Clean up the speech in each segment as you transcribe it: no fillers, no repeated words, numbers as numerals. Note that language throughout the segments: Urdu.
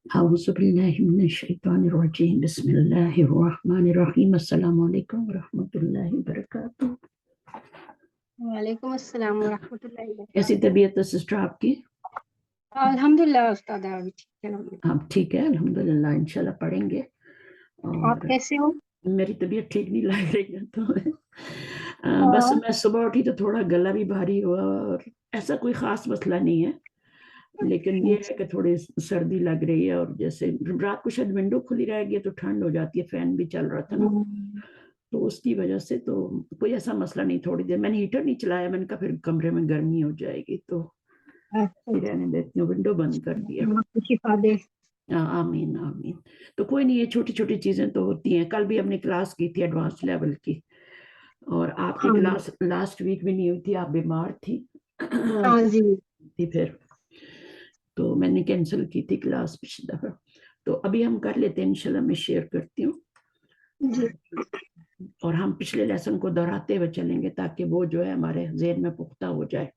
أعوذ بالله من الشيطان الرجيم بسم الله الرحمن الرحيم السلام علیکم ورحمۃ اللہ وبرکاتہ۔ وعلیکم السلام ورحمۃ اللہ کیسی وبرکاتہ۔ طبیعت ہے سسٹر آپ کی؟ الحمدللہ استاد ابھی ٹھیک ہے الحمدللہ۔ آپ ٹھیک ہے الحمدللہ، انشاءاللہ پڑھیں گے۔ آپ اور کیسے ہو؟ میری طبیعت ٹھیک نہیں لگ رہی ہے تو بس میں صبح اٹھی تو تھوڑا گلا بھی بھاری ہوا، اور ایسا کوئی خاص مسئلہ نہیں ہے، لیکن یہ ہے کہ تھوڑی سردی لگ رہی ہے، اور جیسے رات کو شاید ونڈو کھلی رہ گئی تو ٹھنڈ ہو جاتی ہے، فین بھی چل رہا تھا نا تو اس کی وجہ سے تو کوئی ایسا مسئلہ نہیں۔ تھوڑی دیر میں نے ہیٹر نہیں چلایا، میں نے کہا پھر کمرے میں گرمی ہو جائے گی تو رہنے دیتی ہوں، ونڈو بند کر دیا۔ شفا دے۔ آمین آمین۔ تو کوئی نہیں، یہ چھوٹی چھوٹی چیزیں تو ہوتی ہیں۔ کل بھی ہم نے کلاس کی تھی ایڈوانس لیول کی، اور آپ کی کلاس لاسٹ ویک بھی نہیں ہوئی تھی، آپ بیمار تھی ہاں جی پھر تو میں نے کینسل کی تھی کلاس پچھلی دفعہ۔ تو ابھی ہم کر لیتے ہیں انشاءاللہ، میں شیئر کرتی ہوں جی۔ اور ہم پچھلے لیسن کو دہراتے ہوئے چلیں گے تاکہ وہ جو ہے ہمارے ذہن میں پختہ ہو جائے۔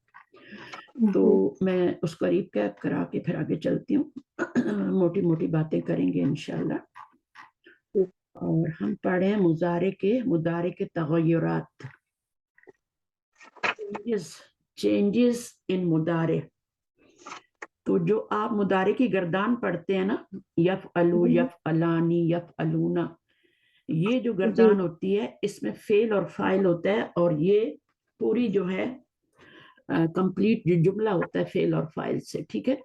تو میں اس کو ریکیپ کرا کے پھر آگے چلتی ہوں، موٹی موٹی باتیں کریں گے انشاءاللہ۔ اور ہم پڑھیں مضارع کے تغیرات، چینجز ان مضارع۔ تو جو آپ مضارع کی گردان پڑھتے ہیں نا، یفعلو، یفعلانی، یفعلون، یہ جو گردان ہوتی ہے اس میں فعل اور فاعل ہوتا ہے، اور یہ پوری جو ہے کمپلیٹ جو جملہ ہوتا ہے فعل اور فاعل سے، ٹھیک ہے؟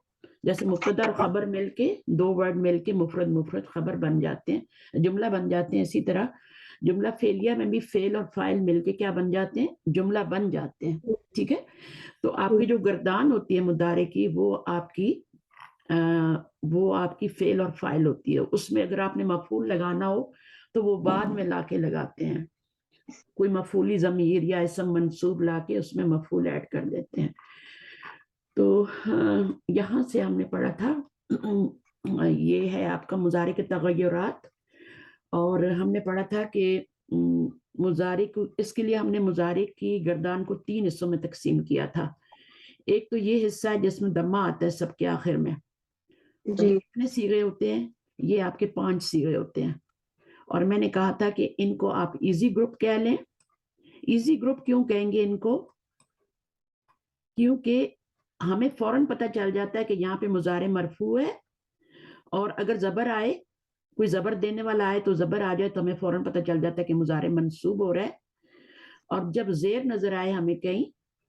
جیسے مبتدا اور خبر مل کے، دو ورڈ مل کے مفرد خبر بن جاتے ہیں، جملہ بن جاتے ہیں، اسی طرح جملہ فعلیہ میں بھی فعل اور فاعل مل کے کیا بن جاتے ہیں؟ جملہ بن جاتے ہیں، ٹھیک ہے؟ تو آپ کی جو گردان ہوتی ہے مضارع کی، وہ آپ کی فعل اور فاعل ہوتی ہے۔ اس میں اگر آپ نے مفعول لگانا ہو تو وہ بعد میں لا کے لگاتے ہیں، کوئی مفعولی ضمیر یا اسم منصوب لا کے اس میں مفعول ایڈ کر دیتے ہیں۔ تو یہاں سے ہم نے پڑھا تھا، یہ ہے آپ کا مضارع کے تغیرات، اور ہم نے پڑھا تھا کہ مضارع کو، اس کے لیے ہم نے مضارع کی گردان کو 3 حصوں میں تقسیم کیا تھا۔ ایک تو یہ حصہ ہے جس میں ضمہ آتا ہے سب کے آخر میں، اور یہ کتنے صیغے ہوتے ہیں؟ یہ آپ کے 5 صیغے ہوتے ہیں، اور میں نے کہا تھا کہ ان کو آپ ایزی گروپ کہہ لیں۔ ایزی گروپ کیوں کہیں گے ان کو؟ کیونکہ ہمیں فوراً پتہ چل جاتا ہے کہ یہاں پہ مضارع مرفوع ہے، اور اگر زبر آئے، کوئی زبر دینے والا آئے تو زبر آ جائے تو ہمیں فوراً پتہ چل جاتا ہے کہ مضارع منصوب ہو رہا ہے، اور جب زیر نظر آئے ہمیں کہیں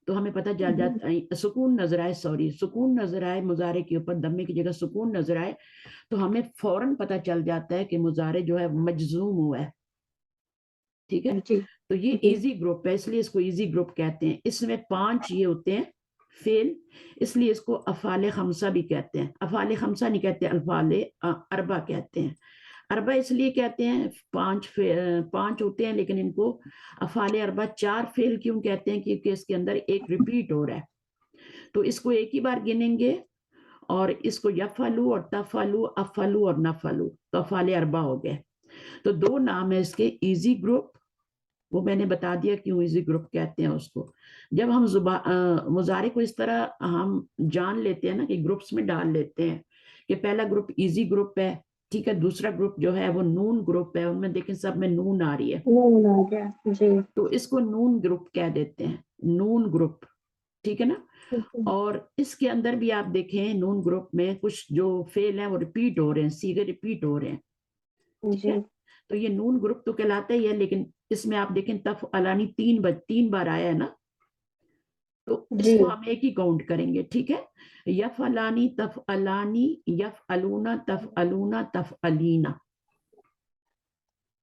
تو ہمیں پتہ چل جاتا ہے، سکون نظر آئے مضارع کے اوپر، دمے کی جگہ سکون نظر آئے تو ہمیں فوراً پتہ چل جاتا ہے کہ مضارع جو ہے مجزوم ہوا ہے، ٹھیک ہے؟ تو یہ ایزی گروپ ہے، اس لیے اس کو ایزی گروپ کہتے ہیں۔ اس میں 5 یہ ہوتے ہیں فعل، اس لیے اس کو افعال خمسہ بھی کہتے ہیں۔ افعال خمسہ نہیں کہتے، افعال اربع کہتے ہیں۔ اربع اس لیے کہتے ہیں، 5 ہوتے ہیں، لیکن ان کو افعال اربع 4 فعل کیوں کہتے ہیں؟ کیونکہ اس کے اندر ایک ریپیٹ ہو رہا ہے، تو اس کو ایک ہی بار گنیں گے، اور اس کو یفعلو اور تفعلو، افعلو اور نفعلو، تو افعال اربع ہو گئے۔ تو 2 نام ہے اس کے، ایزی گروپ، وہ میں نے بتا دیا کیوں ایزی گروپ کہتے ہیں اس کو۔ جب ہم مضارع کو اس طرح ہم جان لیتے ہیں نا، کہ گروپس میں ڈال لیتے ہیں کہ پہلا گروپ ایزی گروپ ہے، ٹھیک ہے، دوسرا گروپ جو ہے وہ نون گروپ ہے، ان میں دیکھیں سب میں نون آ رہی ہے، تو اس کو نون گروپ کہہ دیتے ہیں، نون گروپ، ٹھیک ہے نا؟ اور اس کے اندر بھی آپ دیکھیں نون گروپ میں کچھ جو فعل ہیں وہ ریپیٹ ہو رہے ہیں، صیغے ریپیٹ ہو رہے ہیں، ٹھیک ہے؟ تو یہ نون گروپ تو کہلاتا ہی ہے، لیکن اس میں آپ دیکھیں تفعلانی 3 بار آیا ہے نا، تو اس کو ہم ایک ہی کاؤنٹ کریں گے، ٹھیک ہے؟ یفعلانی، تفعلانی، یفعلونا، تفعلونا، تفعلینا،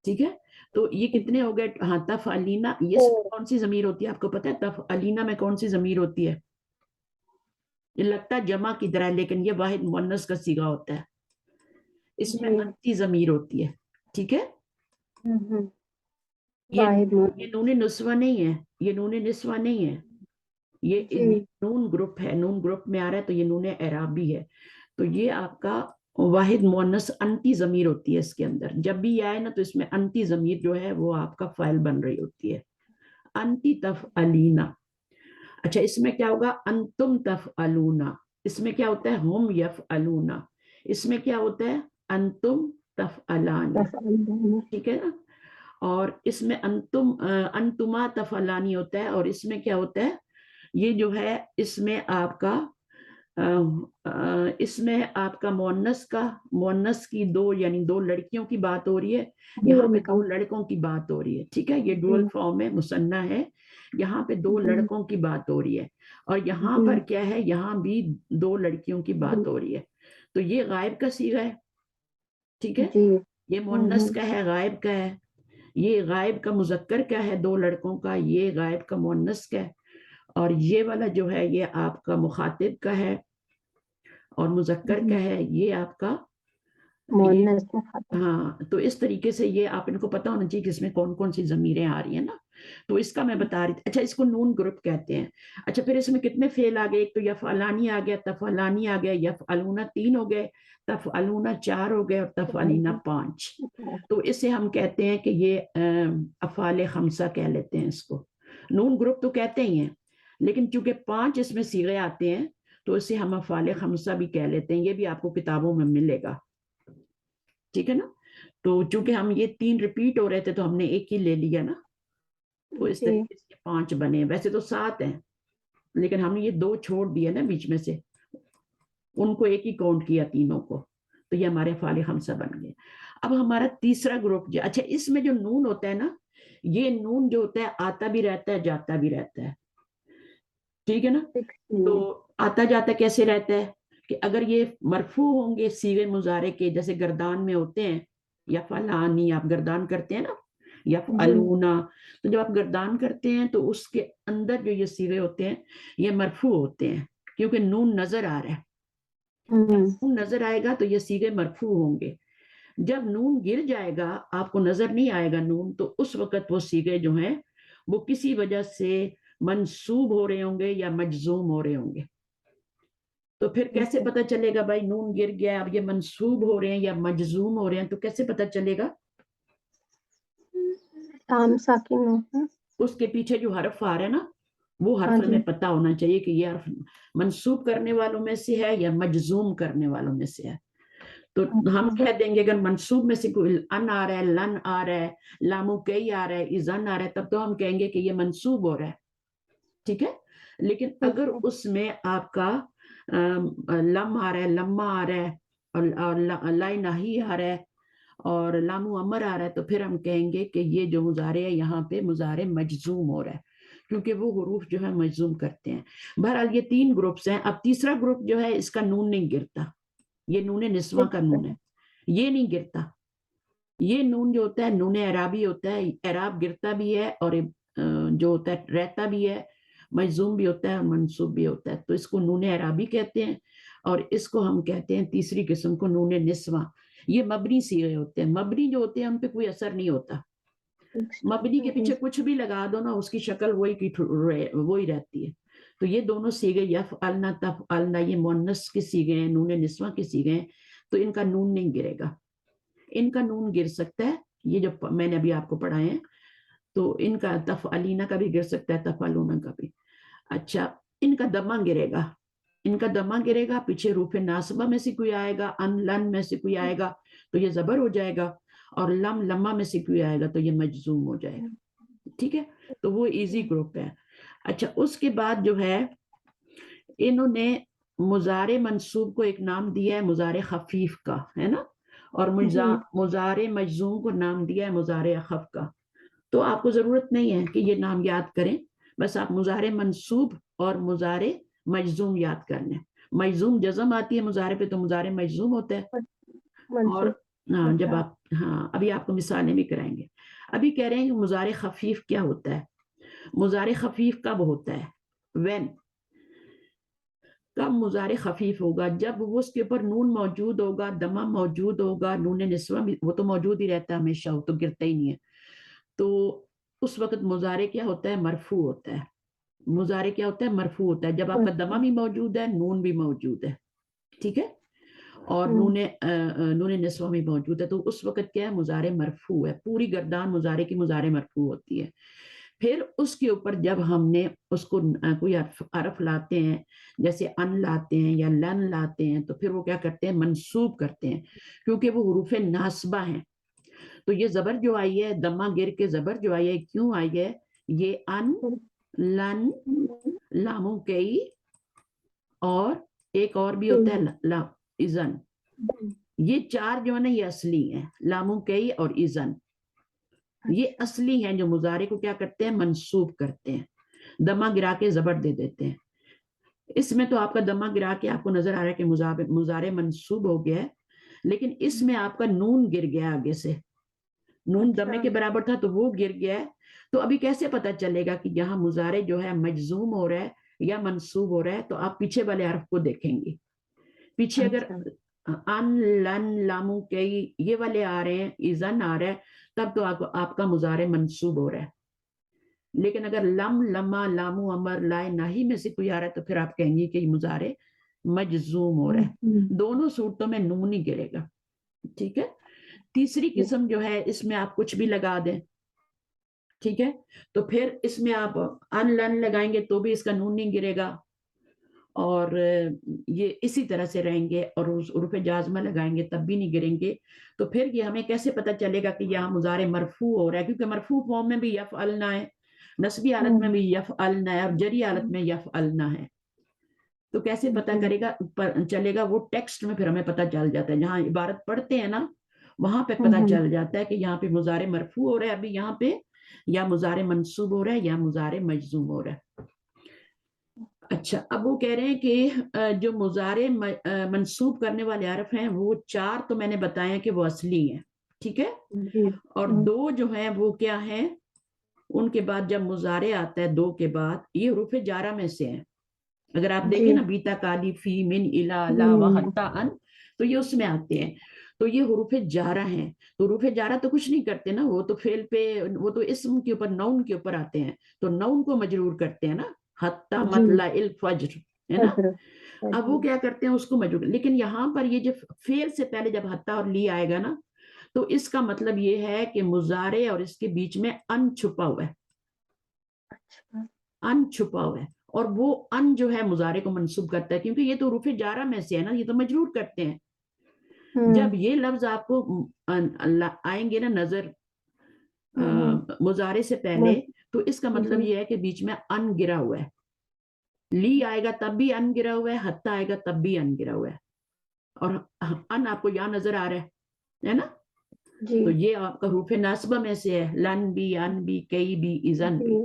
ٹھیک ہے؟ تو یہ کتنے ہو گئے؟ ہاں، تفعلینا، یہ کون سی ضمیر ہوتی ہے آپ کو پتہ ہے؟ تفعلینا میں کون سی ضمیر ہوتی ہے؟ یہ لگتا ہے جمع کی طرح، لیکن یہ واحد مؤنث کا صیغہ ہوتا ہے، اس میں انتی ضمیر ہوتی ہے، ٹھیک ہے؟ یہ نون نسوہ نہیں ہے، یہ نون نسوہ نہیں ہے، یہ نون گروپ ہے، نون گروپ میں آ رہا ہے تو یہ نون اعرابی ہے۔ تو یہ آپ کا واحد مؤنث انتی ضمیر ہوتی ہے، اس کے اندر جب بھی آئے نا تو اس میں انتی ضمیر جو ہے وہ آپ کا فاعل بن رہی ہوتی ہے، انتی تفعلینا۔ اچھا، اس میں کیا ہوگا؟ انتم تفعلونا، اس میں کیا ہوتا ہے؟ ہم یفعلونا، اس میں کیا ہوتا ہے انتم تفعلانی، ٹھیک ہے نا، اور اس میں انتما تفعلانی ہوتا ہے، اور اس میں کیا ہوتا ہے یہ جو ہے اس میں آپ کا اس میں آپ کا مؤنث کی دو یعنی دو لڑکیوں کی بات ہو رہی ہے، یہاں پہ دو لڑکوں کی بات ہو رہی ہے، ٹھیک ہے، یہ ڈوئل فارم ہے، مثنیٰ ہے، یہاں پہ دو لڑکوں کی بات ہو رہی ہے، اور یہاں پر کیا ہے یہاں بھی دو لڑکیوں کی بات ہو رہی ہے، تو یہ غائب کا صیغہ ہے، ٹھیک ہے، یہ مؤنث کا ہے، غائب کا ہے، یہ غائب کا مذکر کا ہے دو لڑکوں کا، یہ غائب کا مؤنث کا ہے، اور یہ والا جو ہے یہ آپ کا مخاطب کا ہے اور مذکر کا ہے، یہ آپ کا یہ ہاں، تو اس طریقے سے یہ آپ ان کو پتا ہونا چاہیے کہ اس میں کون کون سی ضمیریں آ رہی ہیں نا، تو اس کا میں بتا رہی تھی۔ اچھا، اس کو نون گروپ کہتے ہیں۔ اچھا، پھر اس میں کتنے فعل آ گئے؟ ایک تو یفعلانی آ گیا، تفعلانی آ گیا، یفعلون 3 ہو گئے، تفعلون 4 ہو گئے، اور تفعلین 5۔ تو اسے ہم کہتے ہیں کہ یہ افعال خمسہ کہہ لیتے ہیں اس کو، نون گروپ تو کہتے ہی ہیں، لیکن چونکہ 5 اس میں صیغے آتے ہیں تو اسے ہم افعال خمسہ بھی کہہ لیتے ہیں، یہ بھی آپ کو کتابوں میں ملے گا، ٹھیک ہے نا۔ تو چونکہ ہم یہ 3 ریپیٹ ہو رہے تھے تو ہم نے ایک ہی لے لیا نا، تو اس طریقے سے 5 بنے، ویسے تو 7 ہیں لیکن ہم نے یہ 2 چھوڑ دیا نا بیچ میں سے، ان کو ایک ہی کاؤنٹ کیا تینوں کو، تو یہ ہمارے افعال خمسہ بن گئے۔ اب ہمارا تیسرا گروپ جو اچھا اس میں جو نون ہوتا ہے نا، یہ نون جو ہوتا ہے آتا بھی رہتا ہے جاتا بھی رہتا ہے، ٹھیک ہے نا۔ تو آتا جاتا کیسے رہتا ہے کہ اگر یہ مرفوع ہوں گے صیغے مضارع کے، جیسے گردان میں ہوتے ہیں یا فلانی، آپ گردان کرتے ہیں نا، یا فعلونا، تو جب آپ گردان کرتے ہیں تو اس کے اندر جو یہ صیغے ہوتے ہیں یہ مرفوع ہوتے ہیں، کیونکہ نون نظر آ رہا ہے، نون نظر آئے گا تو یہ صیغے مرفوع ہوں گے۔ جب نون گر جائے گا، آپ کو نظر نہیں آئے گا نون، تو اس وقت وہ صیغے جو ہیں وہ کسی وجہ سے منصوب ہو رہے ہوں گے یا مجزوم ہو رہے ہوں گے۔ تو پھر کیسے پتا چلے گا بھائی نون گر گیا، اب یہ منصوب ہو رہے ہیں یا مجزوم ہو رہے ہیں، تو کیسے پتا چلے گا؟ اس کے پیچھے جو حرف آ رہا ہے نا، وہ حرف ہمیں پتا ہونا چاہیے کہ یہ حرف منصوب کرنے والوں میں سے ہے یا مجزوم کرنے والوں میں سے ہے۔ تو ہم کہہ دیں گے اگر منصوب میں سے کوئی ان آ رہا ہے، لن آ رہا ہے، لامو کئی آ رہا ہے، اذن آ رہا ہے، تب تو ہم کہیں گے کہ یہ منصوب ہو رہا ہے، ٹھیک ہے۔ لیکن اگر اس میں آپ کا لم آ رہا ہے، لما آ رہا ہے، اور لائنہی آ رہا ہے، اور لامو امر آ رہا ہے، تو پھر ہم کہیں گے کہ یہ جو مضارع ہے یہاں پہ مضارع مجزوم ہو رہا ہے، کیونکہ وہ حروف جو ہے مجزوم کرتے ہیں۔ بہرحال یہ 3 گروپس ہیں۔ اب تیسرا گروپ جو ہے اس کا نون نہیں گرتا، یہ نون نسواں کا نون ہے، یہ نہیں گرتا۔ یہ نون جو ہوتا ہے نون اعرابی ہوتا ہے، اعراب گرتا بھی ہے اور جو ہوتا ہے رہتا بھی ہے، مجزوم بھی ہوتا ہے اور منصوب بھی ہوتا ہے، تو اس کو نون اعرابی کہتے ہیں، اور اس کو ہم کہتے ہیں تیسری قسم کو نون نسواں۔ یہ مبنی صیغے ہوتے ہیں، مبنی جو ہوتے ہیں ان پہ کوئی اثر نہیں ہوتا، مبنی کے پیچھے کچھ بھی لگا دو نا اس کی شکل وہی رہتی ہے۔ تو یہ دونوں صیغے یفعلنا تفعلنا، یہ مؤنث کے صیغے ہیں، نون نسواں کے صیغے ہیں، تو ان کا نون نہیں گرے گا۔ ان کا نون گر سکتا ہے، یہ جو میں نے ابھی آپ کو پڑھائے ہیں، تو ان کا تفعلینا کا بھی گر سکتا ہے، تفعلونا کا بھی۔ اچھا، ان کا دمہ گرے گا، ان کا دمہ گرے گا، پیچھے حروف ناصبہ میں سے کوئی آئے گا، ان لن میں سے کوئی آئے گا تو یہ زبر ہو جائے گا، اور لم لمہ میں سے کوئی آئے گا تو یہ مجزوم ہو جائے گا، ٹھیک ہے۔ تو وہ ایزی گروپ ہے۔ اچھا، اس کے بعد جو ہے انہوں نے مضارع منصوب کو ایک نام دیا ہے مضارع خفیف کا، ہے نا، اور مضارع مجزوم کو نام دیا ہے مضارع اخف کا۔ تو آپ کو ضرورت نہیں ہے کہ یہ نام یاد کریں، بس آپ مضارع منصوب اور مضارع مجزوم یاد کر لیں۔ مجزوم جزم آتی ہے مضارع پہ تو مضارع مجزوم ہوتا ہے، اور جب آپ ابھی آپ کو مثالیں بھی کرائیں گے۔ ابھی کہہ رہے ہیں کہ مضارع خفیف کیا ہوتا ہے؟ مضارع خفیف کب ہوتا ہے؟ وین، کب مضارع خفیف ہوگا؟ جب وہ اس کے اوپر نون موجود ہوگا، دمہ موجود ہوگا، نون نسواں بھی وہ تو موجود ہی رہتا ہے ہمیشہ، وہ تو گرتا ہی نہیں ہے، تو اس وقت مضارع کیا ہوتا ہے؟ مرفوع ہوتا ہے۔ مضارع کیا ہوتا ہے؟ مرفوع ہوتا ہے جب آپ کا دمہ بھی موجود ہے، نون بھی موجود ہے، ٹھیک ہے، اور نون نسواں بھی موجود ہے، تو اس وقت کیا ہے؟ مضارع مرفوع ہے، پوری گردان مضارع کی مضارع مرفوع ہوتی ہے۔ پھر اس کے اوپر جب ہم نے اس کو کوئی حرف لاتے ہیں، جیسے ان لاتے ہیں یا لن لاتے ہیں، تو پھر وہ کیا کرتے ہیں، منصوب کرتے ہیں، کیونکہ وہ حروف ناصبہ ہیں۔ تو یہ زبر جو آئی ہے، دمہ گر کے زبر جو آئی ہے، کیوں آئی ہے؟ یہ ان، لن، لاموں کئی، اور ایک اور بھی ہوتا ہے اذن، یہ چار جو ہے نا یہ اصلی ہیں، لاموں کئی اور اذن، یہ اصلی ہیں جو مضارع کو کیا کرتے ہیں، منصوب کرتے ہیں، دمہ گرا کے زبر دے دیتے ہیں۔ اس میں تو آپ کا دمہ گرا کے آپ کو نظر آ رہا ہے کہ مضارع منصوب ہو گیا ہے، لیکن اس میں آپ کا نون گر گیا آگے سے، نون دمے کے برابر تھا تو وہ گر گیا ہے۔ تو ابھی کیسے پتا چلے گا کہ یہاں مضارع جو ہے مجزوم ہو رہا ہے یا منصوب ہو رہا ہے؟ تو آپ پیچھے والے حرف کو دیکھیں گے، پیچھے اگر ان، لن، لاموں کئی یہ والے آ رہے ہیں، اذن آ رہا ہے، تب تو آپ کا مضارع منصوب ہو رہا ہے۔ لیکن اگر لم، لما، لامو، امر، لائے، ناہی میں سے کوئی آ رہا ہے تو پھر آپ کہیں گے کہ یہ مضارع مجزوم ہو رہا ہے۔ دونوں صورتوں میں نون ہی گرے گا، ٹھیک ہے۔ تیسری قسم جو ہے اس میں آپ کچھ بھی لگا دیں، ٹھیک ہے، تو پھر اس میں آپ ان، لن لگائیں گے تو بھی اس کا نون نہیں گرے گا، اور یہ اسی طرح سے رہیں گے، اور حروف جازمہ لگائیں گے تب بھی نہیں گریں گے۔ تو پھر یہ ہمیں کیسے پتا چلے گا کہ یہاں مضارع مرفوع ہو رہا ہے؟ کیونکہ مرفوع فارم میں بھی یفعلنا ہے، نصبی حالت میں بھی یفعلنا ہے، اور جری حالت میں یفعلنا ہے۔ تو کیسے پتا کرے گا چلے گا؟ وہ ٹیکسٹ میں پھر ہمیں پتا چل جاتا ہے، جہاں عبارت پڑھتے ہیں نا وہاں پہ پتا چل جاتا ہے کہ یہاں پہ مضارع مرفوع ہو رہا ہے ابھی یہاں پہ، یا مضارع منصوب ہو رہا ہے، یا مضارع مجزوم ہو رہا ہے۔ اچھا، اب وہ کہہ رہے ہیں کہ جو مضارع منصوب کرنے والے حرف ہیں وہ چار تو میں نے بتایا کہ وہ اصلی ہیں، ٹھیک ہے، اور دو جو ہیں وہ کیا ہیں، ان کے بعد جب مضارع آتا ہے دو کے بعد یہ حروف جارہ میں سے ہیں۔ اگر آپ دیکھیں نا بیتا، کالی، فی، من، الا، لا، و، حتی، ان، تو یہ اس میں آتے ہیں، تو یہ حروف جارہ ہیں۔ تو حروف جارہ تو کچھ نہیں کرتے نا، وہ تو فعل پہ، وہ تو اسم کے اوپر، نون کے اوپر آتے ہیں، تو نون کو مجرور کرتے ہیں نا، حتی مطلع الفجر، ہے نا۔ اب وہ کیا کرتے ہیں، اس کو مجرور، لیکن یہاں پر یہ جو فعل سے پہلے جب حتی اور لی آئے گا نا تو اس کا مطلب یہ ہے کہ مضارع اور اس کے بیچ میں ان چھپا ہوا ہے، ان چھپا ہوا ہے، اور وہ ان جو ہے مضارع کو منصوب کرتا ہے، کیونکہ یہ تو حروف جارہ میں سے ہے نا، یہ تو مجرور کرتے ہیں۔ جب یہ لفظ آپ کو آئیں گے نا نظر مضارع سے پہلے، تو اس کا مطلب یہ ہے کہ بیچ میں ان گرا ہوا ہے، لی آئے گا تب بھی ان گرا ہوا ہے، حتی آئے گا تب بھی ان گرا ہوا ہے، اور ان آپ کو یہاں نظر آ رہا ہے نا، تو یہ آپ کا حروف ناصبہ میں سے ہے، لن بھی، ان بھی، کئی بھی، اذن بھی،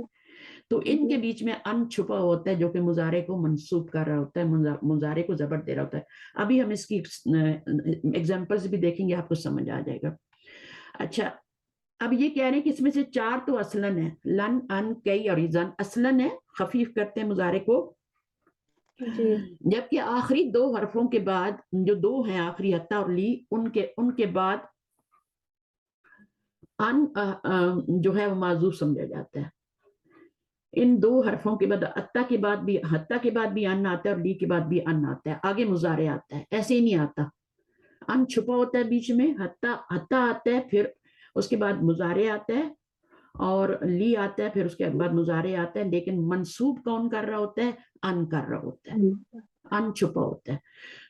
تو ان کے بیچ میں ان چھپا ہوتا ہے جو کہ مضارع کو منصوب کر رہا ہوتا ہے، مضارع کو زبر دے رہا ہوتا ہے۔ ابھی ہم اس کی ایگزامپلز بھی دیکھیں گے، آپ کو سمجھ آ جائے گا۔ اچھا، اب یہ کہہ رہے ہیں کہ اس میں سے چار تو اصلاً ہے، لن، ان، کئی اور اذن اصلاً ہے، خفیف کرتے ہیں مضارع کو، جبکہ آخری دو حرفوں کے بعد جو دو ہیں آخری حتی اور لی، ان کے بعد ان جو ہے وہ معذوف سمجھا جاتا ہے۔ ان دو حرفوں کے بعد حتی کے بعد بھی ان آتا ہے اور لی کے بعد بھی ان آتا ہے، آگے مضارع آتا ہے، ایسے ہی نہیں آتا، ان چھپا ہوتا ہے بیچ میں، حتی آتا ہے، پھر اس کے بعد مضارع آتا ہے، اور لی آتا ہے، پھر اس کے بعد مضارع آتا ہے، لیکن منصوب کون کر رہا ہوتا ہے؟ ان کر رہا ہوتا ہے، ان چھپا ہوتا ہے۔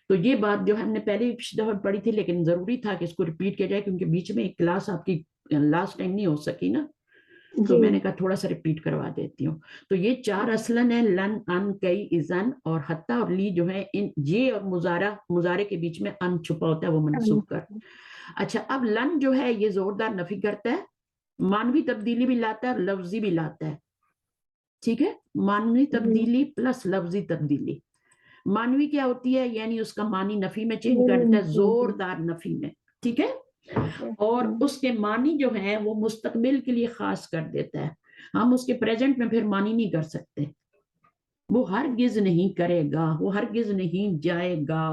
تو یہ بات جو ہم نے پہلے پچھلی دفعہ پڑھی تھی، لیکن ضروری تھا کہ اس کو ریپیٹ کیا جائے، کیونکہ بیچ میں ایک کلاس آپ کی لاسٹ ٹائم نہیں ہو سکی نا، تو میں نے کہا تھوڑا سا ریپیٹ کروا دیتی ہوں۔ تو یہ چار اصلاً ہیں، لن، ان، کئی، اذن، اور حتی اور لی جو ہے، یہ اور مضارع کے بیچ میں ان چھپا ہوتا ہے، وہ منصوب کر۔ اچھا، اب لن جو ہے یہ زوردار نفی کرتا ہے، مانوی تبدیلی بھی لاتا ہے اور لفظی بھی لاتا ہے، ٹھیک ہے، مانوی تبدیلی پلس لفظی تبدیلی۔ مانوی کیا ہوتی ہے؟ یعنی اس کا معنی نفی میں چینج کر دیتا ہے، زوردار نفی میں، ٹھیک ہے، اور اس کے معنی جو ہیں وہ مستقبل کے لیے خاص کر دیتا ہے، ہم اس کے پریزنٹ میں پھر معنی نہیں کر سکتے، وہ ہرگز نہیں کرے گا، وہ ہرگز نہیں جائے گا،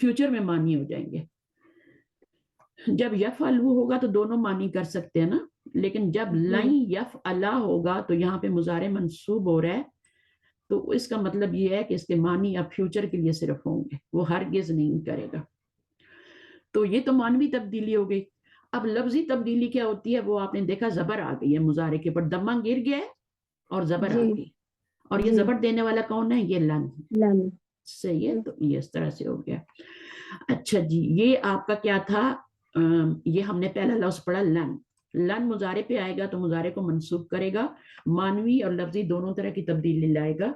فیوچر میں معنی ہو جائیں گے۔ جب یفعلہ ہوگا تو دونوں معنی کر سکتے ہیں نا، لیکن جب لن یفعل ہوگا تو یہاں پہ مضارع منصوب ہو رہا ہے، تو اس کا مطلب یہ ہے کہ اس کے معنی اب فیوچر کے لیے صرف ہوں گے، وہ ہرگز نہیں کرے گا۔ تو یہ تو معنوی تبدیلی ہو گئی۔ اب لفظی تبدیلی کیا ہوتی ہے؟ وہ آپ نے دیکھا زبر آ گئی ہے مضارع کے اوپر، دمہ گر گیا ہے اور زبر آ جی گئی، اور یہ جی زبر دینے والا کون ہے؟ یہ لن. لن صحیح ہے، تو یہ اس طرح سے ہو گیا. اچھا جی، یہ آپ کا کیا تھا؟ یہ ہم نے پہلا لفظ پڑھا لن. لن مضارع پہ آئے گا تو مضارع کو منصوب کرے گا، مانوی اور لفظی دونوں طرح کی تبدیلی لائے گا.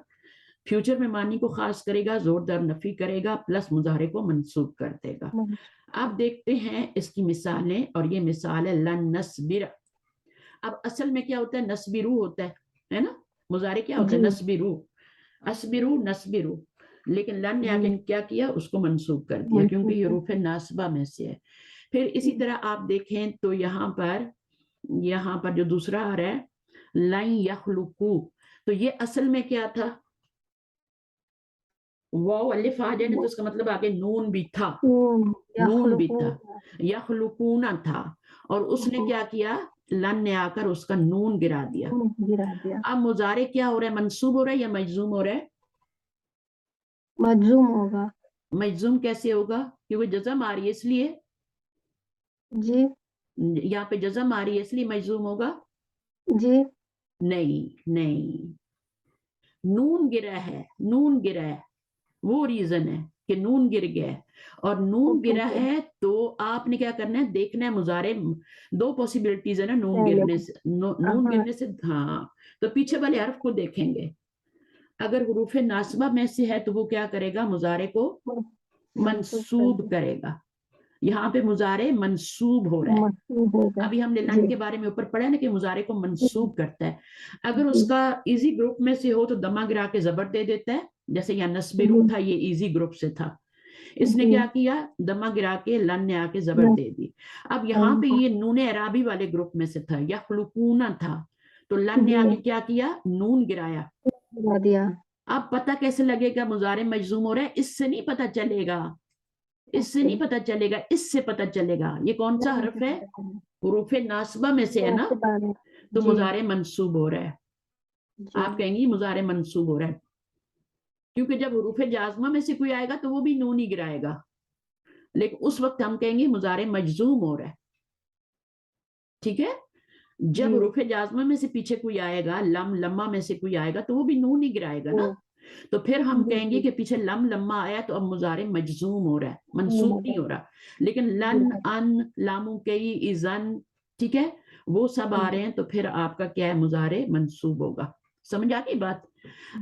فیوچر میں معنی کو خاص کرے گا، زوردار نفی کرے گا، پلس مضارع کو منصوب کر دے گا. اب دیکھتے ہیں اس کی مثالیں، اور یہ مثال ہے لن نصبر. اب اصل میں کیا ہوتا ہے؟ نصبرو ہوتا ہے نا. مضارع کیا ہوتا ہے؟ جی نصبرو، اسبرو، نصبرو. لیکن لن نے آ کے جی کیا کیا؟ اس کو منصوب کر دیا، کیونکہ یہ حروف ناصبہ میں سے ہے. پھر اسی طرح آپ دیکھیں تو یہاں پر جو دوسرا آ رہا ہے لن یخلقو، تو یہ اصل میں کیا تھا؟ واو الف آ جائے نا تو اس کا مطلب آگے نون بھی تھا، نون بھی تھا. یخلقون تھا، اور اس نے کیا کیا؟ لن نے آ کر اس کا نون گرا دیا. گرا دیا، اب مضارع کیا ہو رہا ہے؟ منصوب ہو رہا ہے یا مجزوم ہو رہا ہے؟ مجزوم ہوگا. مجزوم کیسے ہوگا؟ کیونکہ جزم آ رہی ہے اس لیے، جی یہاں پہ جزم آ رہی ہے اس لیے مجزوم ہوگا. جی نہیں نہیں، نون گرا ہے، نون گرا ہے، وہ ریزن ہے کہ نون گر گیا ہے. اور نون گرا ہے تو آپ نے کیا کرنا ہے؟ دیکھنا ہے مضارع. دو پوسیبلٹیز ہے نا نون گرنے سے، نون ہاں گرنے سے. ہاں، تو پیچھے والے حرف کو دیکھیں گے. اگر حروف ناصبہ میں سے ہے تو وہ کیا کرے گا؟ مضارع کو منسوخ کر منصوب دیا، کرے گا. یہاں پہ مضارع منصوب ہو رہا ہے. منسوخ ہوگا. ابھی ہم نے لن جی کے بارے میں اوپر پڑھا نا کہ مضارع کو منصوب کرتا ہے. اگر جی اس کا ایزی گروپ میں سے ہو تو دمہ گرا کے زبر دے دیتا ہے، جیسے یہاں نصبرو جی تھا، یہ ایزی گروپ سے تھا. اس نے جی کیا کیا؟ دمہ گرا کے لن نے آ کے زبر دے دی. اب یہاں پہ یہ نون عرابی والے گروپ میں سے تھا، یخلقون تھا، تو لن نے جی آ کے کیا کیا؟ نون گرایا. گرا دیا. اب پتہ کیسے لگے گا مضارع مجزوم ہو رہا ہے؟ اس سے نہیں پتہ چلے گا، اس سے نہیں پتہ چلے گا، اس سے پتہ چلے گا. یہ کون سا حرف ہے؟ حروف ناصبہ میں سے ہے نا، تو جی مضارع منصوب ہو رہا ہے. جی آپ کہیں گی مضارع منصوب ہو رہا ہے، کیونکہ جب حروف جازمہ میں سے کوئی آئے گا تو وہ بھی نون ہی گرائے گا. لیکن اس وقت ہم کہیں گے مضارع مجزوم ہو رہا ہے. ٹھیک ہے؟ جب جی حروف جازمہ میں سے پیچھے کوئی آئے گا، لم لمہ میں سے کوئی آئے گا تو وہ بھی نون ہی گرائے گا نا. تو پھر ہم جی کہیں گے کہ پیچھے لم لمہ آیا تو اب مضارع مجزوم ہو رہا ہے، منصوب نہیں ہو رہا. لیکن لن، ان، لامو کئی، اذن، ٹھیک ہے، وہ سب آ رہے ہیں تو پھر آپ کا کیا ہے؟ مضارع منصوب ہوگا. سمجھ آ گئی بات؟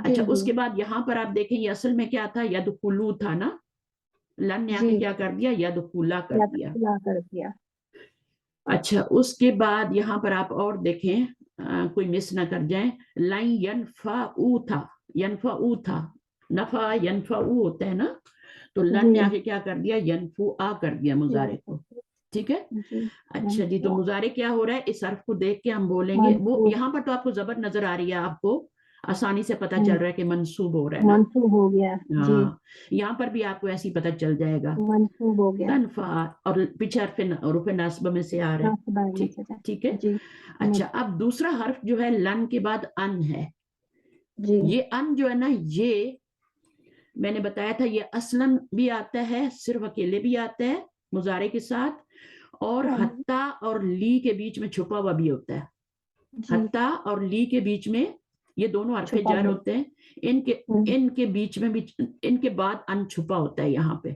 اچھا، اس کے بعد یہاں پر آپ دیکھیں یہ اصل میں کیا تھا؟ یدخلو تھا نا. لن نے آ کے کیا کر دیا؟ یدخلا کر دیا. کر دیا. اچھا، اس کے بعد یہاں پر آپ اور دیکھیں، کوئی مس نہ کر جائیں. لن ینفعو تھا، ینفعو تھا، نفع ینفعو ہوتا ہے نا، تو لن نے آ کے کیا کر دیا؟ ینفعا کر دیا مضارع کو. ٹھیک ہے. اچھا جی، تو مضارع کیا ہو رہا ہے؟ اس حرف کو دیکھ کے ہم بولیں گے. وہ یہاں پر تو آپ کو زبر نظر آ رہی ہے، آپ کو آسانی سے پتہ چل رہا ہے کہ منصوب ہو رہا ہے نا. منسوخ ہو گیا. جی ہاں، یہاں پر بھی آپ کو ایسے ہی پتہ چل جائے گا. منسوخ ہو گیا. تنفع، اور پیچھے حروف ناصبہ میں سے آ رہے ہیں. ٹھیک ہے. جی اچھا، اب دوسرا حرف جو ہے لن کے بعد ان ہے. جی یہ ان جو ہے نا، یہ میں نے بتایا تھا یہ اصلاً بھی آتا ہے، صرف اکیلے بھی آتا ہے مضارع کے ساتھ، اور حتی اور لی کے بیچ میں چھپا ہوا بھی ہوتا ہے. جی حتی اور لی کے بیچ میں یہ دونوں حرف چھپا جر ہوا. ہوتے ہیں. ان کے بیچ میں بھی، ان کے بعد ان چھپا ہوتا ہے یہاں پہ،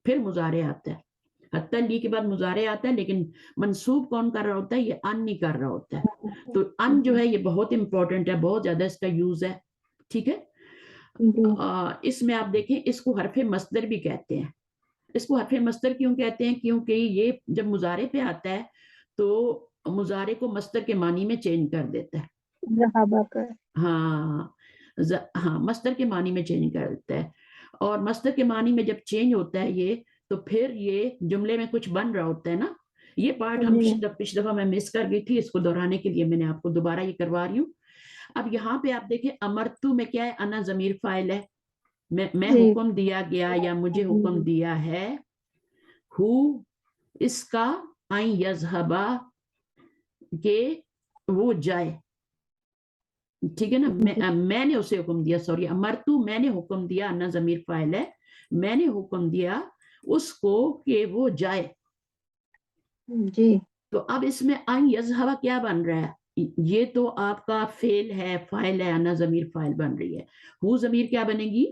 پھر مضارع آتا ہے. حتی لی کے بعد مضارع آتا ہے، لیکن منصوب کون کر رہا ہوتا ہے؟ یہ ان نہیں کر رہا ہوتا ہے. تو ان جو ہے یہ بہت امپورٹنٹ ہے، بہت زیادہ اس کا یوز ہے. ٹھیک ہے. اس میں آپ دیکھیں اس کو حرف مصدر بھی کہتے ہیں. اس کو حرف مصدر کیوں کہتے ہیں؟ کیونکہ یہ جب مضارع پہ آتا ہے تو مضارع کو مصدر کے معنی میں چینج کر دیتا ہے. ہاں ہاں، مصدر کے معنی میں چینج کر دیتا ہے. اور مصدر کے معنی میں جب چینج ہوتا ہے یہ، تو پھر یہ جملے میں کچھ بن رہا ہوتا ہے نا. یہ پارٹ ہم پچھلی دفعہ میں مس کر گئی تھی، اس کو دہرانے کے لیے میں نے آپ کو دوبارہ یہ کروا رہی ہوں. اب یہاں پہ آپ دیکھیں امرتو میں کیا ہے؟ انا ضمیر فاعل ہے. میں حکم دیا گیا یا مجھے حکم دیا ہے. ہو اس کا، ان یذهبا کہ وہ جائے. ٹھیک ہے نا. میں نے اسے حکم دیا، سوری، امرتو میں نے حکم دیا، انا ضمیر فاعل ہے، میں نے حکم دیا اس کو کہ وہ جائے. جی تو اب اس میں ان یذهب کیا بن رہا ہے؟ یہ تو آپ کا فعل ہے، فاعل ہے، انا ضمیر فاعل بن رہی ہے. ہو ضمیر کیا بنے گی؟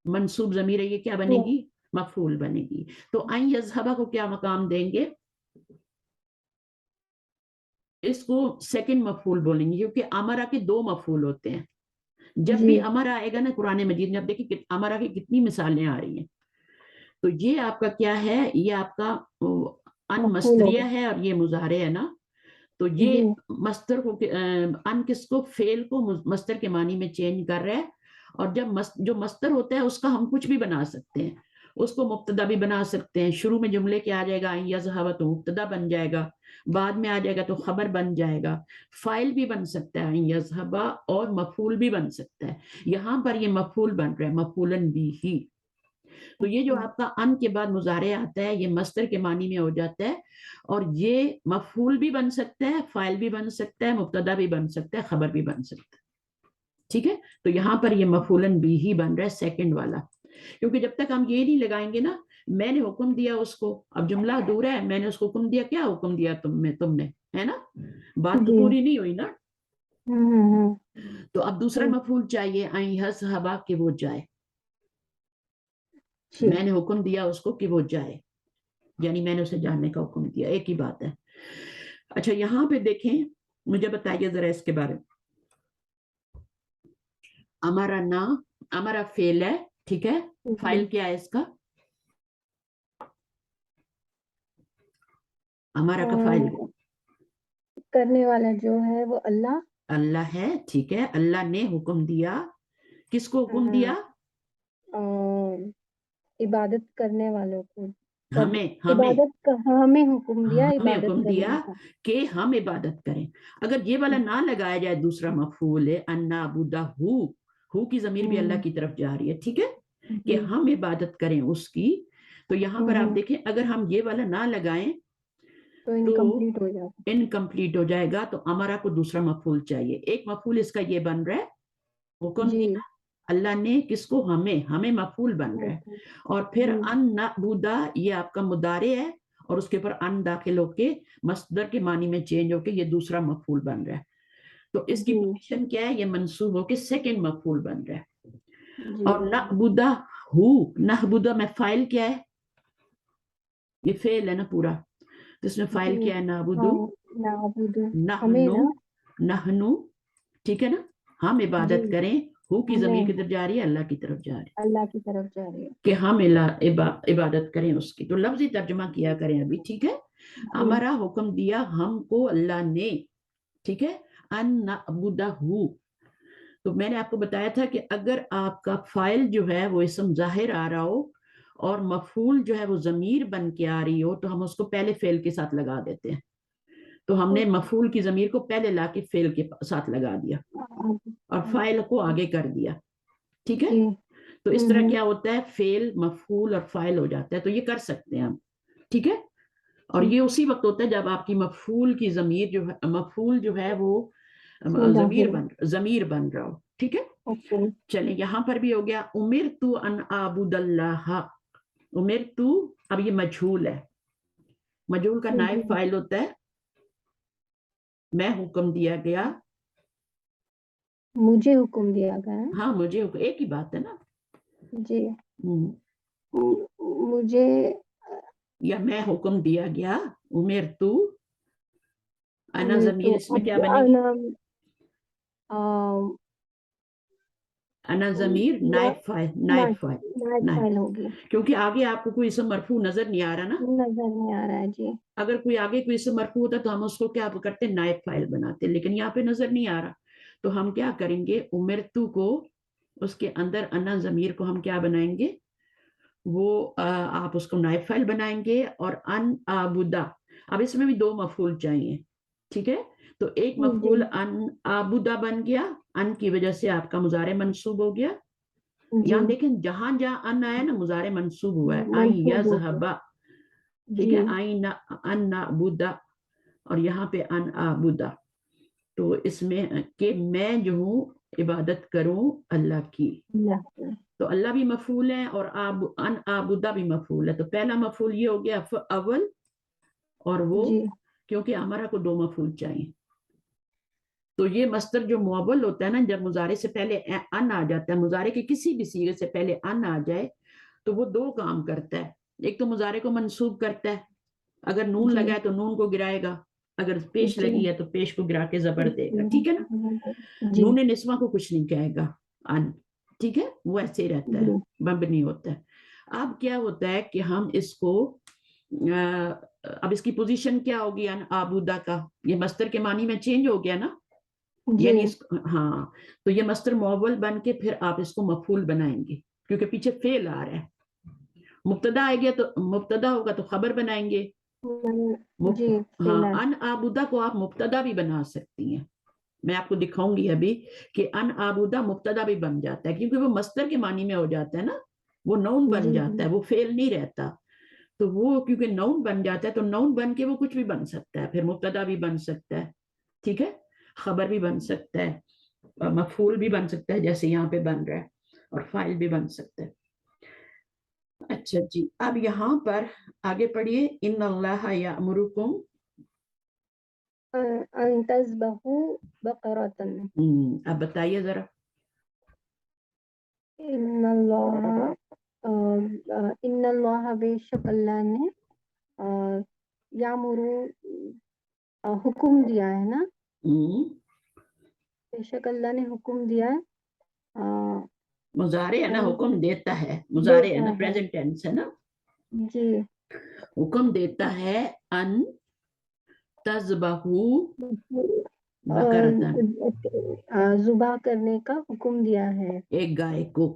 منصوب ضمیر ہے، یہ کیا بنے گی؟ مفعول بنے گی. تو ان یذهب کو کیا مقام دیں گے؟ اس کو سیکنڈ مفعول بولیں گے، کیونکہ امرا کے دو مفعول ہوتے ہیں. جب بھی امر آئے گا نا قرآن مجید میں، اب دیکھیں امرا کی کتنی مثالیں آ رہی ہیں. تو یہ آپ کا کیا ہے؟ یہ آپ کا ان مصدریہ ہے اور یہ مضارع ہے نا. تو یہ مصدر کو ان کس کو؟ فعل کو مصدر کے معنی میں چینج کر رہا ہے. اور جب جو مصدر ہوتا ہے اس کا ہم کچھ بھی بنا سکتے ہیں. اس کو مبتدا بھی بنا سکتے ہیں. شروع میں جملے کے آ جائے گا ان یذهب تو مبتدا بن جائے گا، بعد میں آ جائے گا تو خبر بن جائے گا. فاعل بھی بن سکتا ہے ان یذهب، اور مفعول بھی بن سکتا ہے. یہاں پر یہ مفعول بن رہا ہے، مفعولن بھی. تو یہ جو آپ کا ان کے بعد مضارع آتا ہے یہ مصدر کے معنی میں ہو جاتا ہے، اور یہ مفعول بھی بن سکتا ہے، فاعل بھی بن سکتا ہے، مبتدا بھی بن سکتا ہے، خبر بھی بن سکتا ہے. ٹھیک ہے. تو یہاں پر یہ مفعولن بھی ہی بن رہا ہے سیکنڈ والا. کیونکہ جب تک ہم یہ نہیں لگائیں گے نا، میں نے حکم دیا اس کو، اب جملہ ادھورا ہے، میں نے اس کو حکم دیا، کیا حکم دیا تم نے، ہے نا، بات تو پوری نہیں ہوئی نا. تو اب دوسرا مفعول چاہیے ان یذهب کہ وہ جائے. میں نے حکم دیا اس کو کہ وہ جائے، یعنی میں نے اسے جاننے کا حکم دیا، ایک ہی بات ہے. اچھا یہاں پہ دیکھیں، مجھے بتائیے ذرا اس کے بارے میں. ہمارا فعل ہے، ٹھیک ہے. فاعل کیا ہے اس کا؟ ہمارا کا فاعل کرنے والا جو ہے وہ اللہ ہے، ٹھیک ہے. اللہ نے حکم دیا، کس کو حکم دیا؟ عبادت کرنے والوں کو. ہمیں حکم دیا ہمیں عبادت حکم دیا کرنے کا کہ ہم عبادت کریں. اگر یہ والا نہ لگایا جائے، دوسرا مفعول ہے ان نعبدہ، ہو کی ضمیر بھی اللہ کی طرف جا رہی ہے، ٹھیک ہے، کہ ہم عبادت کریں اس کی. تو یہاں پر آپ دیکھیں اگر ہم یہ والا نہ لگائیں تو انکمپلیٹ ہو جائے گا. تو ہمارا کو دوسرا مفعول چاہیے. ایک مفعول اس کا یہ بن رہا ہے، حکم دیا اللہ نے کس کو؟ ہمیں مفعول بن رہا ہے. اور پھر ان نعبدہ یہ آپ کا مضارع ہے، اور اس کے اوپر ان داخل ہو کے مصدر کے معنی میں چینج ہو کے یہ دوسرا مفعول بن رہا ہے. تو اس کی پوزیشن کیا ہے؟ یہ منصوب ہو کے سیکنڈ مفعول بن رہا ہے. اور نعبدہ میں فاعل کیا ہے؟ یہ فعل ہے نا پورا. تو اس میں فاعل کیا ہے؟ نعبدو، نحنو، ٹھیک ہے نا. ہم عبادت کریں. ہو کی ضمیر کی طرف جا رہی ہے، اللہ کی طرف جا رہی ہے، اللہ کی طرف جا رہی ہے کہ ہم عبادت کریں اس کی. تو لفظی ترجمہ کیا کریں ابھی، ٹھیک ہے. ہمارا حکم دیا ہم کو اللہ نے، ٹھیک ہے، ان نعبدہ. تو میں نے آپ کو بتایا تھا کہ اگر آپ کا فاعل جو ہے وہ اسم ظاہر آ رہا ہو اور مفعول جو ہے وہ ضمیر بن کے آ رہی ہو، تو ہم اس کو پہلے فعل کے ساتھ لگا دیتے ہیں. تو ہم نے مفعول کی ضمیر کو پہلے لا کے فعل کے ساتھ لگا دیا اور فاعل کو آگے کر دیا، ٹھیک ہے. تو اس طرح کیا ہوتا ہے؟ فعل، مفعول اور فاعل ہو جاتا ہے. تو یہ کر سکتے ہیں ہم، ٹھیک ہے. اور یہ اسی وقت ہوتا ہے جب آپ کی مفعول کی ضمیر جو ہے، مفعول جو ہے وہ ضمیر بن رہا ہو، ٹھیک ہے. چلیں یہاں پر بھی ہو گیا. امرت ان اعبد اللہ. امرت، اب یہ مجہول ہے، مجہول کا نائب فاعل ہوتا ہے. میں حکم دیا گیا، مجھے حکم دیا گیا. ہاں مجھے حکم، ایک ہی بات ہے نا. جی. مجھے یا میں حکم دیا گیا. امرت، انا ضمیر اس میں کیا بنے گی؟ انا ضمیر نائب فاعل ہوگی، کیونکہ آگے آپ کو کوئی اسم مرفوع نظر نہیں آ رہا نا. نظر نہیں آ رہا ہے. جی. اگر کوئی آگے کوئی اسم مرفوع ہوتا تو ہم اس کو کیا کرتے؟ نائب فاعل بناتے. لیکن یہاں پہ نظر نہیں آ رہا، تو ہم کیا کریں گے؟ امرتو کو اس کے اندر انا ضمیر کو ہم کیا بنائیں گے؟ وہ آپ اس کو نائب فاعل بنائیں گے. اور ان اعبدہ، اب اس میں بھی دو مفعول چاہیے، ٹھیک ہے. تو ایک مفعول ان اعبدہ بن گیا، ان کی وجہ سے آپ کا مضارع منصوب ہو گیا. یہاں دیکھیں جہاں جہاں ان آیا نا مضارع منصوب ہوا ہے. ان یذهب، ٹھیک ہے. ان نعبدہ، اور یہاں پہ ان اعبدہ. تو اس میں کہ میں جو ہوں عبادت کروں اللہ کی. تو اللہ بھی مفعول ہے اور ان اعبدہ بھی مفعول ہے. تو پہلا مفعول یہ ہو گیا اول، اور وہ کیونکہ ہمارا کو دو مفعول چاہیے. تو یہ مصدر جو معول ہوتا ہے نا، جب مضارع سے پہلے ان آ جاتا ہے، مضارع کے کسی بھی صیغے سے پہلے ان آ جائے تو وہ دو کام کرتا ہے. ایک تو مضارع کو منصوب کرتا ہے، اگر نون جی لگا ہے تو نون کو گرائے گا، اگر پیش جی لگی ہے تو پیش کو گرا کے زبر دے گا. ٹھیک ہے نا؟ جی نون نسواں کو کچھ نہیں کہے گا ان. ٹھیک ہے، وہ ایسے ہی رہتا ہے، جی مبنی ہوتا ہے. اب کیا ہوتا ہے کہ ہم اس کو اب اس کی پوزیشن کیا ہوگی ان آبودہ کا، یہ مصدر کے معنی میں چینج ہو گیا نا، جی یعنی ہاں، تو یہ مصدر معول بن کے پھر آپ اس کو مفعول بنائیں گے کیونکہ پیچھے فعل آ رہا ہے. مبتدا آئے گیا تو مبتدا ہوگا تو خبر بنائیں گے. جی ہاں، فعل ان آبودہ کو آپ مبتدا بھی بنا سکتی ہیں. میں آپ کو دکھاؤں گی ابھی کہ ان آبودہ مبتدا بھی بن جاتا ہے کیونکہ وہ مصدر کے معنی میں ہو جاتا ہے نا، وہ نون بن جی جاتا ہے، وہ فعل نہیں رہتا. تو وہ کیونکہ نون بن جاتا ہے تو نون بن کے وہ کچھ بھی بن سکتا ہے، پھر مبتدا بھی بن سکتا ہے. ٹھیک ہے، خبر بھی بن سکتا ہے، مفعول بھی بن سکتا ہے جیسے یہاں پہ بن رہا ہے، اور فاعل بھی بن سکتا ہے. اچھا جی، اب یہاں پر آگے پڑھیے. ان اللہ یأمرکم، ان تذبحوا بقرۃ. اب بتائیے ذرا. ان اللہ بے شک اللہ نے یامرو حکم دیا ہے نا، بے شک اللہ نے حکم دیا ہے. مضارع ہے نا، حکم دیتا ہے، مضارع ہے دیتا نا، ہے پریزنٹ ٹینس ہے نا. جی، حکم دیتا ہے ان تذبحوا بقرۃ، ذبح کرنے کا حکم دیا ہے، ایک گائے کو.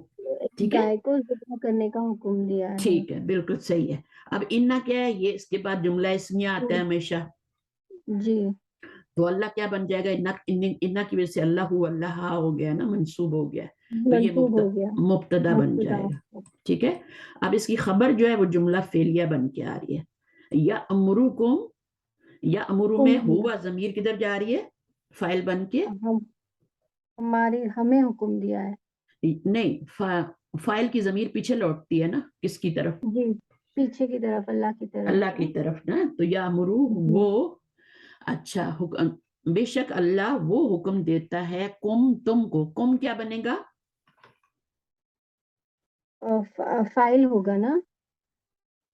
ٹھیک ہے، گائے کو ذبح کرنے کا حکم دیا ہے. ٹھیک ہے، بالکل صحیح ہے. اب انا کیا ہے، یہ اس کے بعد جملہ اسمیہ آتا ہے ہمیشہ. جی تو اللہ کیا بن جائے گا، انا کی وجہ سے اللہ اللہ ہو گیا نا، منصوب ہو گیا، تو یہ منصوب ہو گیا مبتدا بن جائے گا. ٹھیک ہے، اب اس کی خبر جو ہے وہ جملہ فعلیہ بن کے آ رہی ہے. یا امرکم، یا امرو میں ہوا ضمیر کدھر جا رہی ہے، فاعل بن کے. ہمیں حکم دیا ہے. نہیں، فاعل کی ضمیر پیچھے لوٹتی ہے نا، کس کی طرف، جی پیچھے کی طرف، اللہ کی طرف. اللہ کی طرف نا. تو یا امرو وہ، اچھا، بے شک اللہ وہ حکم دیتا ہے کم تم کو. کم کیا بنے گا، فائل ہوگا نا.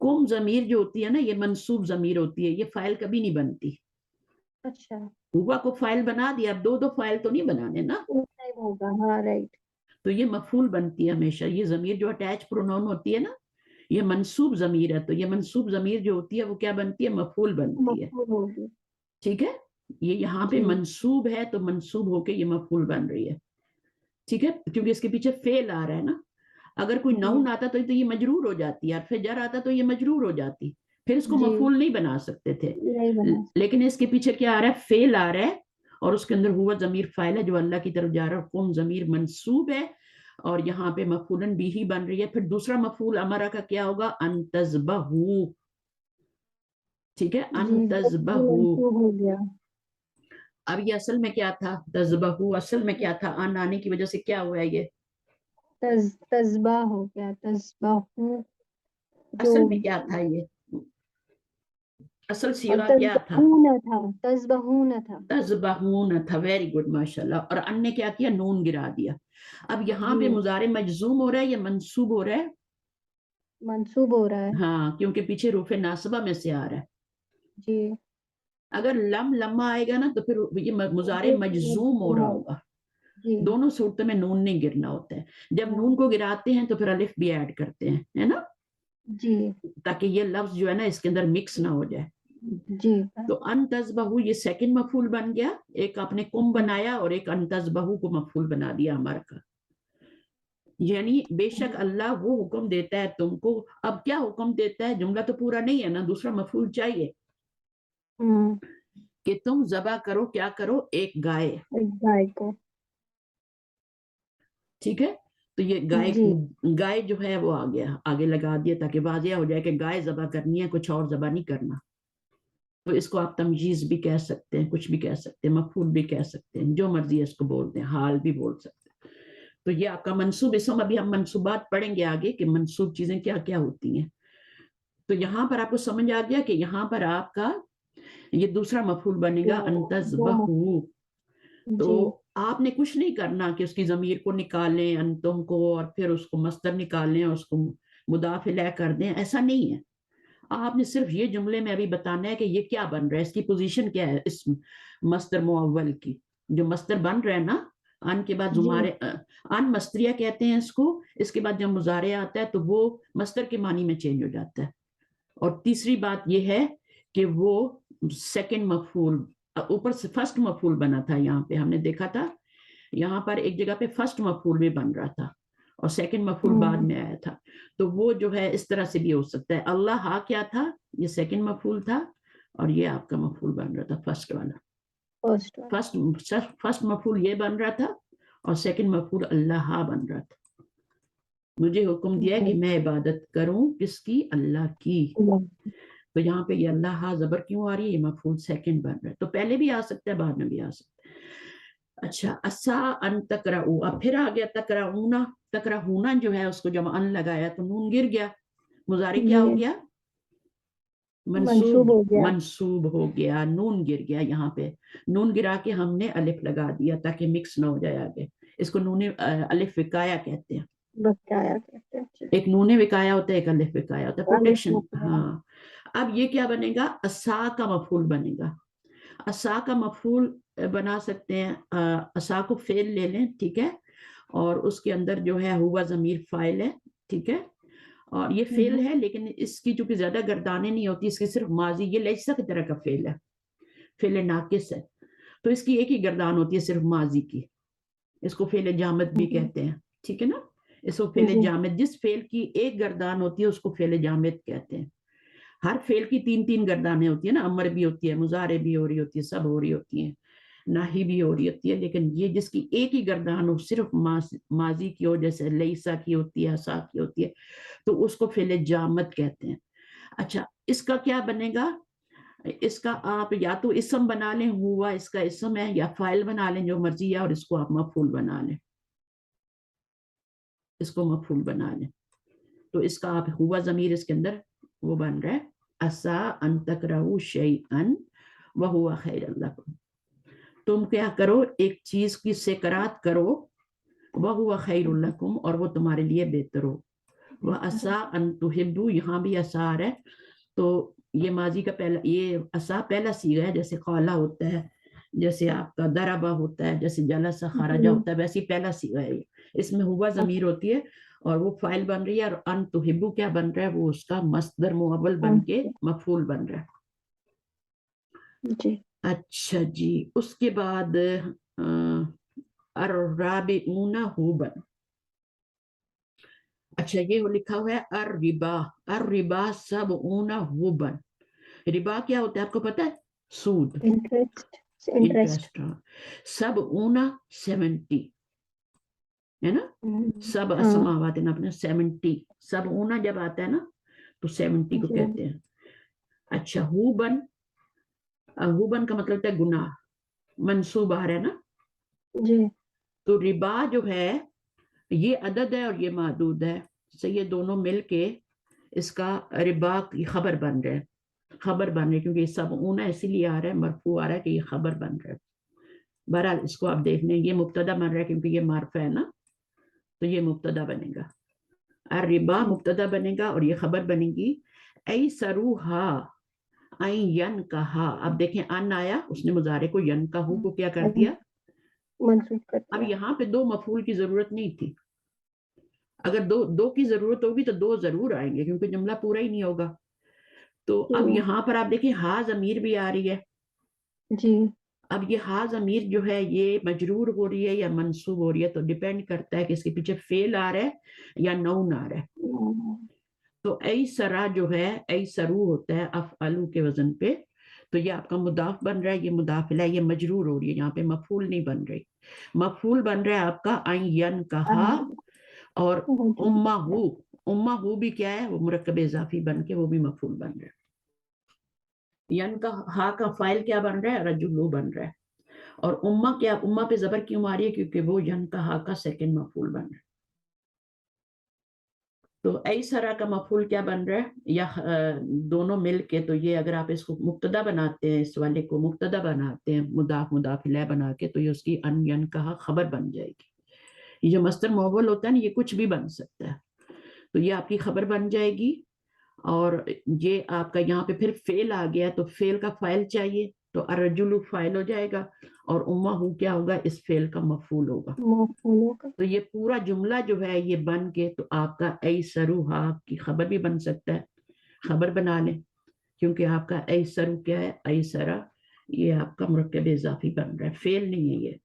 کم ضمیر جو ہوتی ہے نا یہ منصوب ضمیر ہوتی ہے، یہ فائل کبھی نہیں بنتی. اچھا، ہوا کو فائل بنا دیا، اب دو فائل تو نہیں بنانے نا، ہوگا. ہاں رائٹ. تو یہ مفعول بنتی ہے ہمیشہ. یہ ضمیر جو اٹیچ پرونون ہوتی ہے نا، یہ منصوب ضمیر ہے، تو یہ منصوب ضمیر جو ہوتی ہے وہ کیا بنتی ہے، مفعول بنتی ہے. مفعول ہوگی. ٹھیک ہے، یہ یہاں پہ جی منصوب ہے تو منصوب ہو کے یہ مفعول بن رہی ہے. ٹھیک ہے، کیونکہ اس کے پیچھے فعل آ رہا ہے نا. اگر کوئی جی نون آتا تو یہ مجرور ہو جاتی ہے، حرف جر آتا تو یہ مجرور ہو جاتی، پھر اس کو جی مفعول نہیں بنا سکتے تھے. نہیں بنا. لیکن اس کے پیچھے کیا آ رہا ہے، فعل آ رہا ہے، اور اس کے اندر ہوا ضمیر فاعل ہے جو اللہ کی طرف جا رہا ہے، قوم ضمیر منصوب ہے، اور یہاں پہ مفعولن بھی ہی بن رہی ہے. پھر دوسرا مفعول امرا کا کیا ہوگا، ان تذبحوا. ٹھیک ہے، ان جی تذبحوا. منسوخ ہو گیا. اب یہ اصل میں کیا تھا، تذبحوا اصل میں کیا تھا، ان آنے کی وجہ سے کیا ہوا ہے، یہ تذبح ہو گیا. تذبح جو اصل میں کیا تھا، یہ اصل صیغہ کیا تھا، تذبحون تھا. تذبحون تھا. ویری گڈ، ماشاء اللہ. اور ان نے کیا کیا، نون گرا دیا. اب یہاں جی پہ مضارع مجزوم ہو رہا ہے یا منصوب ہو رہا ہے، منصوب ہو رہا ہے. ہاں، کیونکہ پیچھے روف ناصبہ میں سے آ رہا ہے. جی اگر لم لمحہ آئے گا نا تو پھر یہ مضارع مجزوم ہو رہا ہوگا. جی دونوں صورتوں میں نون نہیں گرنا ہوتا ہے. جب نون کو گراتے ہیں تو پھر الف بھی ایڈ کرتے ہیں، ہے نا، جی تاکہ یہ لفظ جو ہے نا اس کے اندر مکس نہ ہو جائے. جی تو ان تذبحوا یہ سیکنڈ مفعول بن گیا. ایک آپ نے کم بنایا اور ایک ان تذبحوا کو مفعول بنا دیا ہمارا کا. یعنی بے شک اللہ وہ حکم دیتا ہے تم کو. اب کیا حکم دیتا ہے، جملہ تو پورا نہیں ہے نا، دوسرا مفعول چاہیے کہ تم ذبح کرو، کیا کرو، ایک گائے. گائے کو. ٹھیک ہے، تو یہ جی گائے جو ہے وہ آ گیا، آگے لگا دیا تاکہ واضح ہو جائے کہ گائے ذبح کرنی ہے، کچھ اور ذبح نہیں کرنا. تو اس کو آپ تمجیز بھی کہہ سکتے ہیں، کچھ بھی کہہ سکتے ہیں، مفعول بھی کہہ سکتے ہیں، جو مرضی اس کو بولتے ہیں، حال بھی بول سکتے ہیں. تو یہ آپ کا منصوب اسم. ابھی ہم منصوبات پڑھیں گے آگے کہ منصوب چیزیں کیا کیا ہوتی ہیں. تو یہاں پر آپ کو سمجھ آ گیا کہ یہاں پر آپ کا یہ دوسرا مفعول بنے گا، ان تذبحوا. تو جی آپ نے کچھ نہیں کرنا کہ اس کی ضمیر کو نکالیں انتم کو اور پھر اس کو مصدر نکالیں اور اس کو مضاف الیہ کر دیں، ایسا نہیں ہے. آپ نے صرف یہ جملے میں ابھی بتانا ہے کہ یہ کیا بن رہا ہے، اس کی پوزیشن کیا ہے اس مصدر معول کی. جو مصدر بن رہا ہے نا ان کے بعد جی زمارے ان مصدریہ کہتے ہیں اس کو، اس کے بعد جب مضارع آتا ہے تو وہ مصدر کے معنی میں چینج ہو جاتا ہے. اور تیسری بات یہ ہے کہ وہ سیکنڈ مفعول اوپر سے فرسٹ مفعول بنا تھا. یہاں پہ ہم نے دیکھا تھا یہاں پر ایک جگہ پہ فرسٹ مفعول بھی بن رہا تھا اور سیکنڈ مفعول بعد میں آیا تھا. تو وہ جو ہے اس طرح سے بھی ہو سکتا ہے. اللہ ہا کیا تھا، یہ سیکنڈ مفعول تھا اور یہ آپ کا مفعول بن رہا تھا فرسٹ والا. فرسٹ مفعول یہ بن رہا تھا اور سیکنڈ مفعول اللہ ہا بن رہا تھا. مجھے حکم دیا کہ میں عبادت کروں کس کی، اللہ کی. تو یہاں پہ یہ اللہ ہا زبر کیوں آ رہی ہے، یہ مفعول سیکنڈ بن رہا ہے. تو پہلے بھی آ سکتا ہے بعد میں بھی آ سکتا ہے. اچھا اسا ان تکرہو، اب پھر آ گیا تکرہونا. تکرہونا جو ہے اس کو جب ان لگایا تو نون گر گیا، مضارع کیا ہو گیا، منصوب ہو گیا. منصوب ہو گیا، نون گر گیا. یہاں پہ نون گرا کے ہم نے الف لگا دیا تاکہ مکس نہ ہو جائے آگے. اس کو نون الف وقایا کہتے ہیں. بقایا کہتے ہیں. ایک نون وقایا ہوتا ہے، ایک الف وقایا ہوتا ہے، پروٹیکشن. ہاں اب یہ کیا بنے گا، اسا کا مفعول بنے گا. اسا کا مفعول بنا سکتے ہیں، اسا کو فعل لے لیں، ٹھیک ہے، اور اس کے اندر جو ہے ہوا ضمیر فاعل ہے، ٹھیک ہے، اور یہ فعل ہے لیکن اس کی چونکہ زیادہ گردانیں نہیں ہوتی، اس کی صرف ماضی، یہ لیسا کی طرح کا فعل ہے، فعل ناقص ہے، تو اس کی ایک ہی گردان ہوتی ہے صرف ماضی کی. اس کو فعل جامد بھی کہتے ہیں، ٹھیک ہے نا. اس کو فعل جامد، جس فعل کی ایک گردان ہوتی ہے اس کو فعل جامد کہتے ہیں. ہر فعل کی تین تین گردانیں ہوتی ہیں نا، امر بھی ہوتی ہے، مضارع بھی ہو رہی ہوتی ہے، سب ہو رہی ہوتی ہیں، ناہی بھی ہو رہی ہوتی ہے، لیکن یہ جس کی ایک ہی گردان ہو، صرف ماضی کی ہو، جیسے لیسا کی ہوتی ہے، اسا کی ہوتی ہے، تو اس کو فعل جامد کہتے ہیں. اچھا اس کا کیا بنے گا، اس کا آپ یا تو اسم بنا لیں، ہوا اس کا اسم ہے، یا فاعل بنا لیں جو مرضی ہے، اور اس کو آپ مفعول بنا لیں، اس کو مفعول بنا لیں. تو اس کا آپ ہوا ضمیر اس کے اندر وہ بن رہا ہے، اسا ان تکرہوا شیئا وہو خیر لکم. تم کیا کرو، ایک چیز کی سکرات کرو، وہو خیر لکم، اور وہ تمہارے لیے بہتر ہو. واسا ان تحبوا، یہاں بھی اسا آ رہا ہے، تو یہ ماضی کا پہلا، یہ اسا پہلا صیغہ ہے، جیسے قالا ہوتا ہے، جیسے آپ کا دربا ہوتا ہے، جیسے جلسہ خرجہ ہوتا ہے، ویسے پہلا صیغہ ہے. اس میں ہوا ضمیر ہوتی ہے اور وہ فاعل بن رہی ہے، اور ان تحبوا کیا بن رہا ہے، وہ اس کا مصدر معول بن کے مفعول بن رہا ہے. جی اچھا جی، اس کے بعد الرابعون ہوبا. اچھا یہ لکھا ہوا ہے الربا، الربا سبعون ہوبا. ربا کیا ہوتا ہے آپ کو پتا ہے، سود، انٹرسٹ. انٹرسٹ. سبعون 70 ہے نا، سب اسماوات اپنے 70، سبعون جب آتا ہے نا تو 70 کو کہتے ہیں. اچھا ہوبن، ہوبن کا مطلب ہوتا ہے گناہ، منصوب آ رہا ہے نا. جی تو ربا جو ہے یہ عدد ہے اور یہ معدود ہے، سے یہ دونوں مل کے اس کا ربا کی خبر بن رہے، خبر بن رہے، کیونکہ یہ سب اونا اسی لیے آ رہا ہے، مرفوع آ رہا ہے کہ یہ خبر بن رہا ہے. بہرحال اس کو آپ دیکھ لیں، یہ مبتدا بن رہا ہے کیونکہ یہ معرفہ ہے نا، تو یہ مبتدا بنے گا، الربا مبتدا بنے گا اور یہ خبر بنے گی. ای سروہا این ین کہا. اب دیکھیں ان آیا، اس نے مضارع کو ین کہو کو کیا کر دیا، منسوخ کر اب دیا. یہاں پہ دو مفعول کی ضرورت نہیں تھی. اگر دو کی ضرورت ہوگی تو دو ضرور آئیں گے کیونکہ جملہ پورا ہی نہیں ہوگا. تو اب یہاں پر آپ دیکھیں ہا ضمیر بھی آ رہی ہے. جی اب یہ ہا ضمیر جو ہے یہ مجرور ہو رہی ہے یا منصوب ہو رہی ہے، تو ڈیپینڈ کرتا ہے کہ اس کے پیچھے فعل آ رہا ہے یا نون آ رہا ہے. تو ای سرا جو ہے، ای سرو ہوتا ہے افعلو کے وزن پہ، تو یہ آپ کا مضاف بن رہا ہے، یہ مضاف الیہ، یہ مجرور ہو رہی ہے، یہاں پہ مفعول نہیں بن رہی. مفعول بن رہا ہے آپ کا این ین کہا، اور امہ ہو بھی کیا ہے، وہ مرکب اضافی بن کے وہ بھی مفعول بن رہا ہے. ین کا ہا کا فاعل کیا بن رہا ہے، رجلو بن رہا ہے. اور امہ کیا، امہ پہ زبر کیوں آ رہی ہے، کیونکہ وہ ین کا ہا کا سیکنڈ مفعول بن رہا ہے. تو ایسرا کا مفعول کیا بن رہا ہے یا دونوں مل کے, تو یہ اگر آپ اس کو مبتدا بناتے ہیں, اس والے کو مبتدا بناتے ہیں مضاف مضاف الیہ بنا کے, تو یہ اس کی ان ین کہا خبر بن جائے گی. یہ جو مصدر معول ہوتا ہے نا, یہ کچھ بھی بن سکتا ہے, تو یہ آپ کی خبر بن جائے گی. اور یہ آپ کا یہاں پہ پھر فعل آ گیا, تو فعل کا فاعل چاہیے, تو الرجل فاعل ہو جائے گا, اور امہ کیا ہوگا, اس فعل کا مفعول ہوگا. مفعولوں کا. تو یہ پورا جملہ جو ہے یہ بن کے, تو آپ کا ایسروہا کی خبر بھی بن سکتا ہے, خبر بنا لیں, کیونکہ آپ کا ایسرو کیا ہے, ایسرا یہ آپ کا مرکب اضافی بن رہا ہے, فعل نہیں ہے, یہ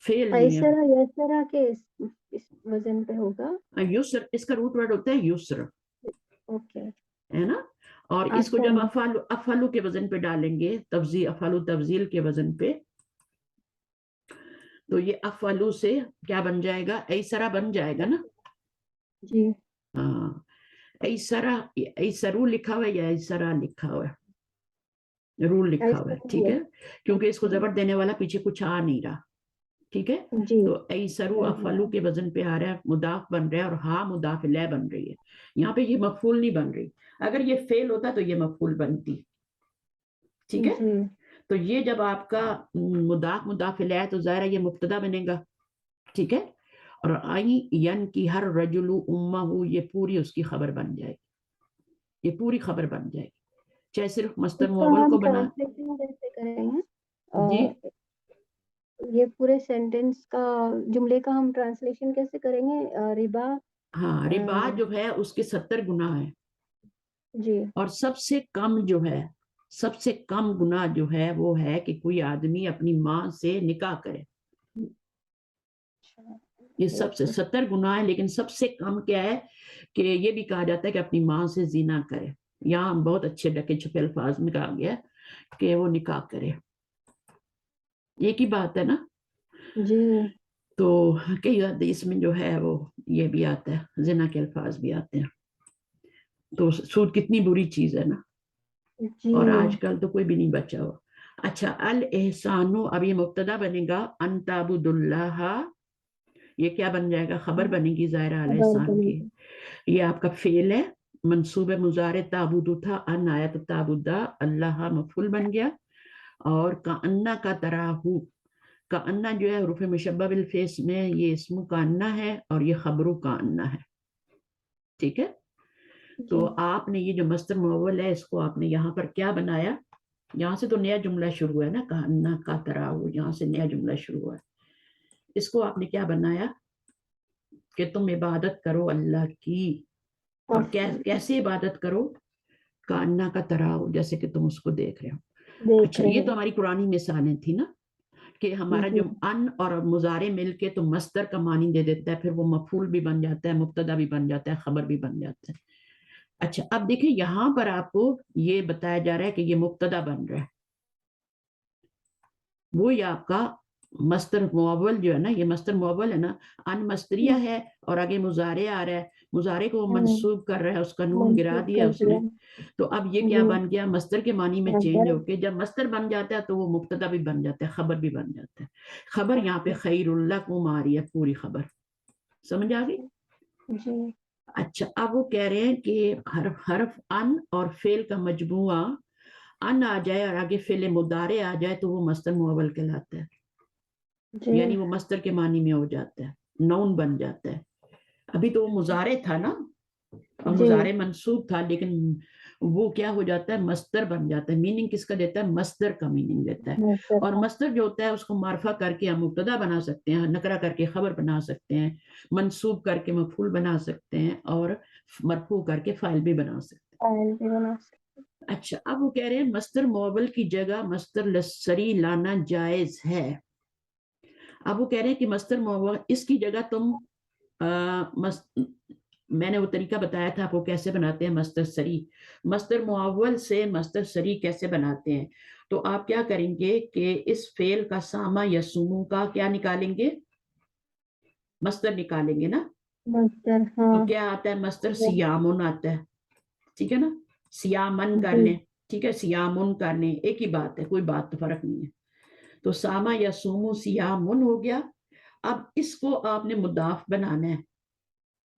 فعل نہیں ہے. ایسرا یسرا کے اس وزن پہ ہوگا. یسر اس کا روٹ ورڈ ہوتا ہے یسر, اوکے. ہے نا. اور اس کو جب افعلو کے وزن پہ ڈالیں گے, افعلو تفضیل کے وزن پہ, تو یہ افعلو سے کیا بن جائے گا, ایسرا بن جائے گا نا. جی. ہاں, ایسرا, ایسرو لکھا ہوا ہے یا ایسرا لکھا ہوا ہے, رول لکھا ہوا ہے, ٹھیک ہے, کیونکہ اس کو زبر دینے والا پیچھے کچھ آ نہیں رہا, ٹھیک ہے. جی. تو ایسرو افعلو کے وزن پہ آ رہا ہے, مضاف بن رہا ہے, اور ہاں مضاف الیہ بن رہی ہے. یہاں پہ یہ مفعول نہیں بن رہی, اگر یہ فعل ہوتا تو یہ مفعول بنتی, ٹھیک ہے. جی. تو یہ جب آپ کا مضاف الیہ, تو ظاہر ہے یہ مبتدا بنے گا, ٹھیک ہے. اور آئی ین کی ہر رجل امہ, یہ پوری اس کی خبر بن جائے گی, یہ پوری خبر بن جائے گی, چاہے صرف مصدر اس کا معول ہم کو بنا. ٹرانسلیشن کیسے کریں گے؟ جی, یہ پورے سینٹینس کا, جملے کا ہم ٹرانسلیشن کیسے کریں گے؟ ربا. ہاں, ربا جو ہے اس کے 70 گناہ ہیں, جی. اور سب سے کم جو ہے, سب سے کم گناہ جو ہے وہ ہے کہ کوئی آدمی اپنی ماں سے نکاح کرے. یہ سب سے 70 گناہ ہے, لیکن سب سے کم کیا ہے کہ یہ بھی کہا جاتا ہے کہ اپنی ماں سے زنا کرے. یہاں بہت اچھے ڈکے چھپے الفاظ میں کہا گیا کہ وہ نکاح کرے, ایک ہی بات ہے نا. جی. تو کئی حدیث میں جو ہے وہ یہ بھی آتا ہے, زنا کے الفاظ بھی آتے ہیں. تو سود کتنی بری چیز ہے نا, جی. اور آج کل تو کوئی بھی نہیں بچا ہوا. اچھا, الاحسانو, اب یہ مبتدا بنے گا, ان تعبد اللہ, یہ کیا بن جائے گا, خبر بنے گی ظاہرہ علیہ السلام کی. یہ آپ کا فعل ہے, منصوب مضارع تعبد تھا, ان آیا تو تعبدا, اللہ مفعول بن گیا. اور کأنہ کا تراہو, کأنہ جو ہے حروف مشبہ بالفعل میں یہ اسم کأنہ ہے, اور یہ خبر کأنہ ہے, ٹھیک ہے. تو آپ نے یہ جو مصدر معول ہے, اس کو آپ نے یہاں پر کیا بنایا, یہاں سے تو نیا جملہ شروع ہوا ہے نا, کأنہ کا تراہو, یہاں سے نیا جملہ شروع ہوا ہے. اس کو آپ نے کیا بنایا کہ تم عبادت کرو اللہ کی, اور کیسے عبادت کرو, کأنہ کا تراہو, جیسے کہ تم اس کو دیکھ رہے ہو. اچھا, یہ تو ہماری قرآنی مثالیں تھی نا, کہ ہمارا جو ان اور مضارع مل کے تو مصدر کا معنی دے دیتا ہے, پھر وہ مفعول بھی بن جاتا ہے, مبتدا بھی بن جاتا ہے, خبر بھی بن جاتا ہے. اچھا, اب دیکھیں یہاں پر آپ کو یہ بتایا جا رہا ہے کہ یہ مبتدا بن رہا ہے, وہ یہ آپ کا مصدر معول جو ہے نا, یہ مصدر معول ہے نا, ان مصدریہ ہے, اور آگے مضارع آ رہا ہے, مضارع کو منصوب کر رہا ہے, اس کا نون گرا دیا اس نے. تو اب یہ کیا بن گیا, مصدر کے معنی میں چینج ہو کے, جب مصدر بن جاتا ہے تو وہ مبتدا بھی بن جاتا ہے, خبر بھی بن جاتا ہے. خبر یہاں پہ خیر لکم آ رہی ہے, پوری خبر, سمجھ آ گئی. جی. اچھا, اب وہ کہہ رہے ہیں کہ حرف ان اور فعل کا مجموعہ ان آ جائے اور آگے فعل مضارع آ جائے, تو وہ مصدر معول کہلاتا ہے, یعنی وہ مصدر کے معنی میں ہو جاتا ہے, نون بن جاتا ہے. ابھی تو وہ مضارع تھا نا, اور مضارع منصوب تھا, لیکن وہ کیا ہو جاتا ہے, مصدر بن جاتا ہے. میننگ کس کا دیتا ہے, مصدر کا میننگ دیتا ہے. اور مصدر جو ہوتا ہے اس کو معرفہ کر کے ہم مبتدا بنا سکتے ہیں, نکرہ کر کے خبر بنا سکتے ہیں, منصوب کر کے مفعول بنا سکتے ہیں, اور مرفوع کر کے فاعل بھی بنا سکتے ہیں. اچھا, اب وہ کہہ رہے ہیں مصدر معول کی جگہ مصدر لسری لانا جائز ہے. اب وہ کہہ رہے ہیں کہ مصدر معول, اس کی جگہ تم میں نے وہ طریقہ بتایا تھا آپ کو کیسے بناتے ہیں مصدر سری, مصدر معول سے مصدر سری کیسے بناتے ہیں. تو آپ کیا کریں گے کہ اس فعل کا سامہ یا سمو کا کیا نکالیں گے, مصدر نکالیں گے نا. تو کیا آتا ہے, مصدر سیامن آتا ہے, ٹھیک ہے نا, سیامن کر لیں, ٹھیک ہے, سیامن کر لیں, ایک ہی بات ہے, کوئی بات تو فرق نہیں ہے. تو سامہ یا سومو سیامن ہو گیا. اب اس کو آپ نے مضاف بنانا ہے,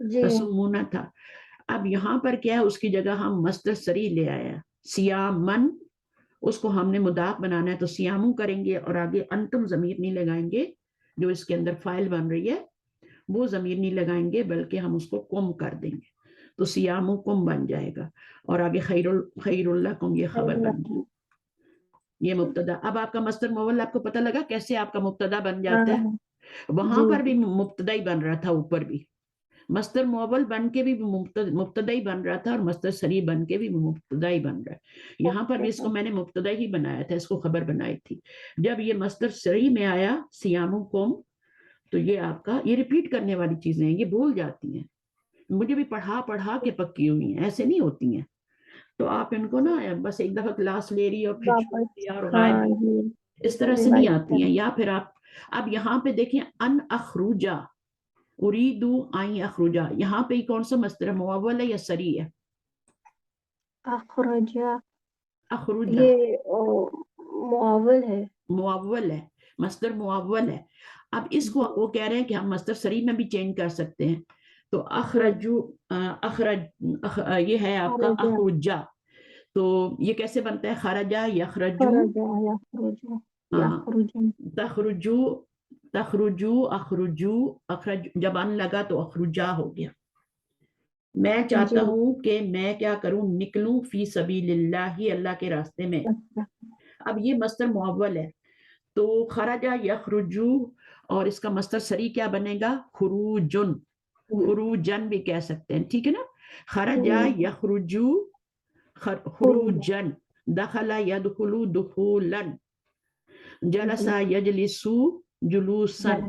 جی تسمونا تھا. اب یہاں پر کیا ہے, اس کی جگہ ہم مصدر سری لے آئے ہیں, سیامن, اس کو ہم نے مضاف بنانا ہے تو سیامو کریں گے, اور آگے انتم ضمیر نہیں لگائیں گے, جو اس کے اندر فائل بن رہی ہے وہ ضمیر نہیں لگائیں گے, بلکہ ہم اس کو کم کر دیں گے, تو سیامو کم بن جائے گا, اور آگے خیر اللہ کم یہ خبر بن جائے, یہ مبتدا. اب آپ کا مصدر مول آپ کو پتہ لگا کیسے آپ کا مبتدا بن جاتا ہے. ہاں وہاں جی پر بھی جی مبتدا ہی بن رہا تھا, اوپر بھی مصدر مول بن کے بھی مبتدا ہی بن رہا تھا, اور مصدر سری بن کے بھی مبتدا ہی بن رہا ہے. یہاں پر بھی اس کو میں نے مبتدا ہی بنایا تھا, اس کو خبر بنائی تھی. جب یہ مصدر سری میں آیا سیامو قوم, تو یہ آپ کا, یہ ریپیٹ کرنے والی چیزیں ہیں, یہ بھول جاتی ہیں, مجھے بھی پڑھا کے پکی ہوئی ہیں, ایسے نہیں ہوتی ہیں. تو آپ ان کو نا بس ایک دفعہ کلاس لے رہی اور پھر چھوڑ واپس دیا اور غائب ہاں ہو, جی اس طرح سے نہیں ریوائز آتی ہیں. کریں. یا پھر آپ اب یہاں پہ دیکھیں, ان اخروجا, اریدو آئیں اخروجا, یہاں پہ کون سا مصدر ہے, معول ہے یا سری ہے؟ اخرجا اخروجا یہ معاول ہے. معول ہے, مصدر معول ہے. اب اس کو جی وہ کہہ رہے ہیں کہ ہم مصدر سری میں بھی چینج کر سکتے ہیں. تو جی اخرجو, یہ ہے آپ کا خرجا اخرجا, تو یہ کیسے بنتا ہے, خرجا یخرجو, خرجا یا خرجا یا خرجا. تخرجو تخرجو اخرجو, اخرج جب ان لگا تو اخرجا ہو گیا. میں چاہتا جی ہوں کہ میں کیا کروں, نکلوں فی سبیل اللہ, اللہ کے راستے میں. اچھا اب یہ مصدر معول ہے, تو خرجا یخرجو, اور اس کا مصدر سری کیا بنے گا, خروجن, خروجن بھی کہہ سکتے ہیں, ٹھیک ہے نا. خرجا یخرجو خروجا خروجن, دخل یدخلو دخولن, جی جلسا یجلسو جلوسن.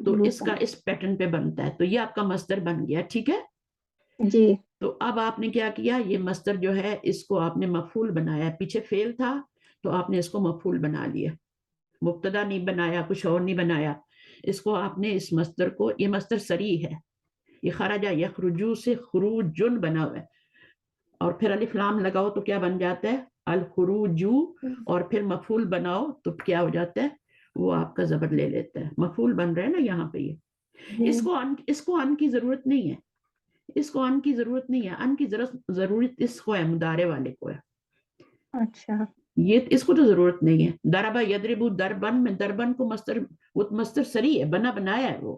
تو اس جلوسن کا اس پیٹرن پہ بنتا ہے, تو یہ آپ کا مصدر بن گیا, ٹھیک ہے. جی تو اب آپ نے کیا کیا, یہ مصدر جو ہے اس کو آپ نے مفعول بنایا, پیچھے فعل تھا تو آپ نے اس کو مفعول بنا لیا, مبتدا نہیں بنایا, کچھ اور نہیں بنایا. اس کو آپ نے اس مصدر کو, یہ مصدر سری ہے, یہ خرجا یخرجو سے خروجن بنا ہوا ہے, اور پھر الف لام لگاؤ تو کیا بن جاتا ہے, الخروجو, اور پھر مفعول بناؤ تو کیا ہو جاتا ہے, وہ آپ کا زبر لے لیتا ہے, مفعول بن رہا ہے نا یہاں پہ. یہ جی اس کو ان کی ضرورت نہیں ہے, اس کو ان کی ضرورت نہیں ہے, ان کی ضرورت اس کو ہے, مضارع والے کو ہے. اچھا یہ اس کو تو ضرورت نہیں ہے. دربا یدربو دربن میں, دربن کو مصدر, وہ مصدر سری ہے, بنا بنایا ہے وہ,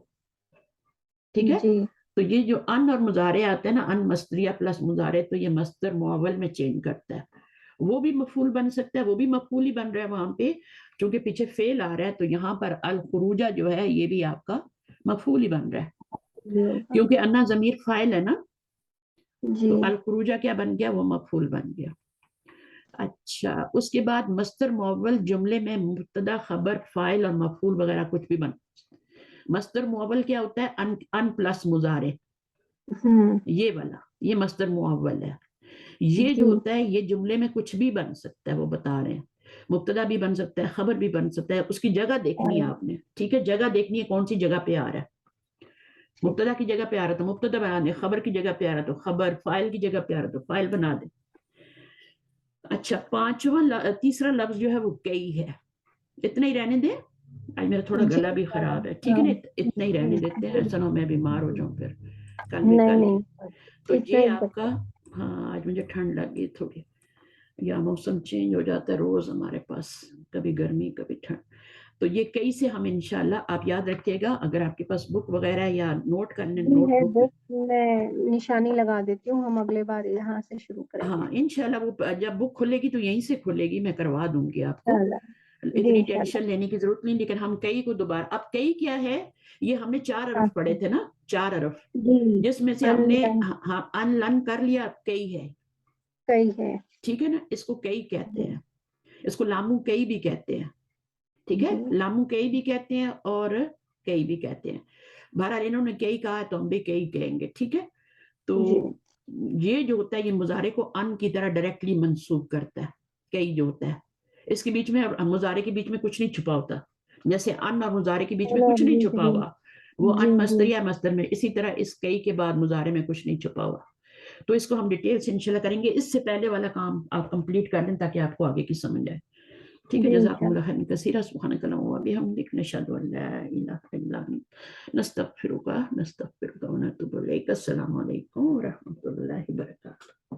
ٹھیک ہے. جی تو یہ جو ان اور مضارع آتے ہیں نا, ان مصدریہ پلس مضارع, تو یہ مصدر معول میں چینج کرتا ہے. وہ بھی مفعول بن سکتا ہے, وہ بھی مفعول ہی بن رہا ہے وہاں پہ, چونکہ پیچھے فعل آ رہا ہے, تو یہاں پر الخروجہ جو ہے یہ بھی آپ کا مفعول ہی بن رہا ہے, یہ ہوگا کیونکہ انا ضمیر فاعل ہے نا, جی تو الخروجہ کیا بن گیا, وہ مفعول بن گیا. اچھا, اس کے بعد مصدر معول جملے میں مبتدا خبر فاعل اور مفعول وغیرہ کچھ بھی بن. مصدر معول کیا ہوتا ہے, ان پلس مضارع, یہ والا, یہ مصدر معول ہے. یہ جو جی ہوتا ہے یہ جملے میں کچھ بھی بن سکتا ہے, وہ بتا رہے ہیں, مبتدا بھی بن سکتا ہے, خبر بھی بن سکتا ہے, اس کی جگہ دیکھنی ہے آپ نے, ٹھیک ہے, جگہ دیکھنی ہے کون سی جگہ پہ آ رہا ہے. مبتدا کی جگہ پہ آ رہا تو مبتدا بنا دیں, خبر کی جگہ پہ آ رہا تو خبر, فاعل کی جگہ پہ آ رہا تو فاعل بنا دیں. اچھا, تیسرا لفظ جو ہے وہ کئی ہے, اتنا ہی رہنے دیں, آج میرا تھوڑا جی گلا بھی خراب ہے, ٹھیک ہے ہاں نا, اتنا ہی رہنے دیتے ہیں, ایسا نہ میں بیمار ہو جاؤں پھر کل میں نہیں کل کی. نہیں تو اتنا یہ ہی آپ کا, ہاں آج مجھے ٹھنڈ لگ گئی تھوڑی, یا موسم چینج ہو جاتا ہے روز ہمارے پاس, کبھی گرمی کبھی ٹھنڈ. تو یہ کئی سے ہم انشاءاللہ, آپ یاد رکھیے گا, اگر آپ کے پاس بک وغیرہ یا نوٹ کرنے, جی نوٹ ہے بک. بک, میں نشانی لگا دیتی ہوں, ہم اگلے بار یہاں سے شروع کریں ہاں گے انشاءاللہ, وہ جب بک کھلے گی تو یہیں سے کھلے گی, میں کروا دوں گی آپ کو, انشاءاللہ. جی اتنی انشاءاللہ ٹینشن لینے کی ضرورت نہیں. لیکن ہم کئی کو دوبارہ, اب کئی کیا ہے, یہ ہم نے 4 حرف اچھا پڑھے تھے نا, 4 حرف, جی جس میں سے ہم نے ان لن کر لیا, کئی ہے, کئی ہے ٹھیک ہے نا, اس کو کئی کہتے ہیں, اس کو لامو کئی بھی کہتے ہیں, ٹھیک ہے, جی لامو کئی بھی کہتے ہیں اور کئی بھی کہتے ہیں. بہرحال انہوں نے کئی کہا تو ہم بھی کئی کہیں گے, ٹھیک ہے. تو جی یہ جو ہوتا ہے, یہ مضارع کو ان کی طرح ڈائریکٹلی منسوب کرتا ہے, کئی جو ہوتا ہے, اس کے بیچ میں, مضارع کے بیچ میں کچھ نہیں چھپا ہوتا, جیسے ان اور مضارع کے بیچ میں کچھ نہیں چھپا ہوا, وہ جی ان جی مصدر یا مصدر میں, اسی طرح اس کئی کے بعد مضارع میں کچھ نہیں چھپا ہوا. تو اس کو ہم ڈیٹیل سے انشاءاللہ کریں گے. اس سے پہلے والا کام آپ کمپلیٹ کر لیں تاکہ آپ کو آگے کی سمجھ آئے. ٹھیک ہے، جی جزاکم انشاءاللہ. اللہ خیرا کثیرا، سبحانک اللہم وبحمدک، نشہد ان لا الہ الا انت، نستغفرک ونتوب الیک. السلام علیکم ورحمۃ اللہ وبرکاتہ.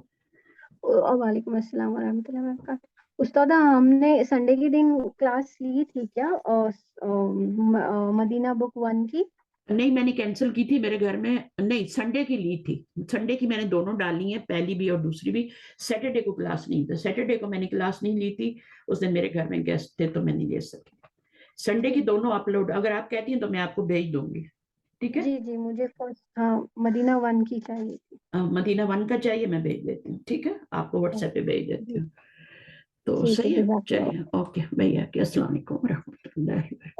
وعلیکم السلام ورحمۃ اللہ وبرکاتہ. استاد ہم نے سنڈے کے دن کلاس لی تھی کیا مدینہ بک 1 کی؟ نہیں، میں نے کینسل کی تھی، میرے گھر میں نہیں، سنڈے کی لی تھی. سنڈے کی میں نے دونوں ڈالی ہیں، پہلی بھی اور دوسری بھی. سیٹرڈے کو کلاس نہیں تھی، سیٹرڈے کو میں نے کلاس نہیں لی تھی، اس دن میرے گھر میں گیسٹ تھے تو میں نہیں لے سکی. سنڈے کی دونوں اپلوڈ اگر آپ کہتی ہیں تو میں آپ کو بھیج دوں گی. ٹھیک ہے، جی جی مجھے فرسٹ مدینہ 1 کی چاہیے تھی. مدینہ 1 کا چاہیے، میں بھیج دیتی ہوں. ٹھیک ہے، آپ کو واٹس ایپ پہ بھیج دیتی جی ہوں. تو ٹھیک ہے صحیح ہے، جزاک اللہ. چلیے اوکے بھیا، السلام علیکم ورحمۃ اللہ وبرکاتہ.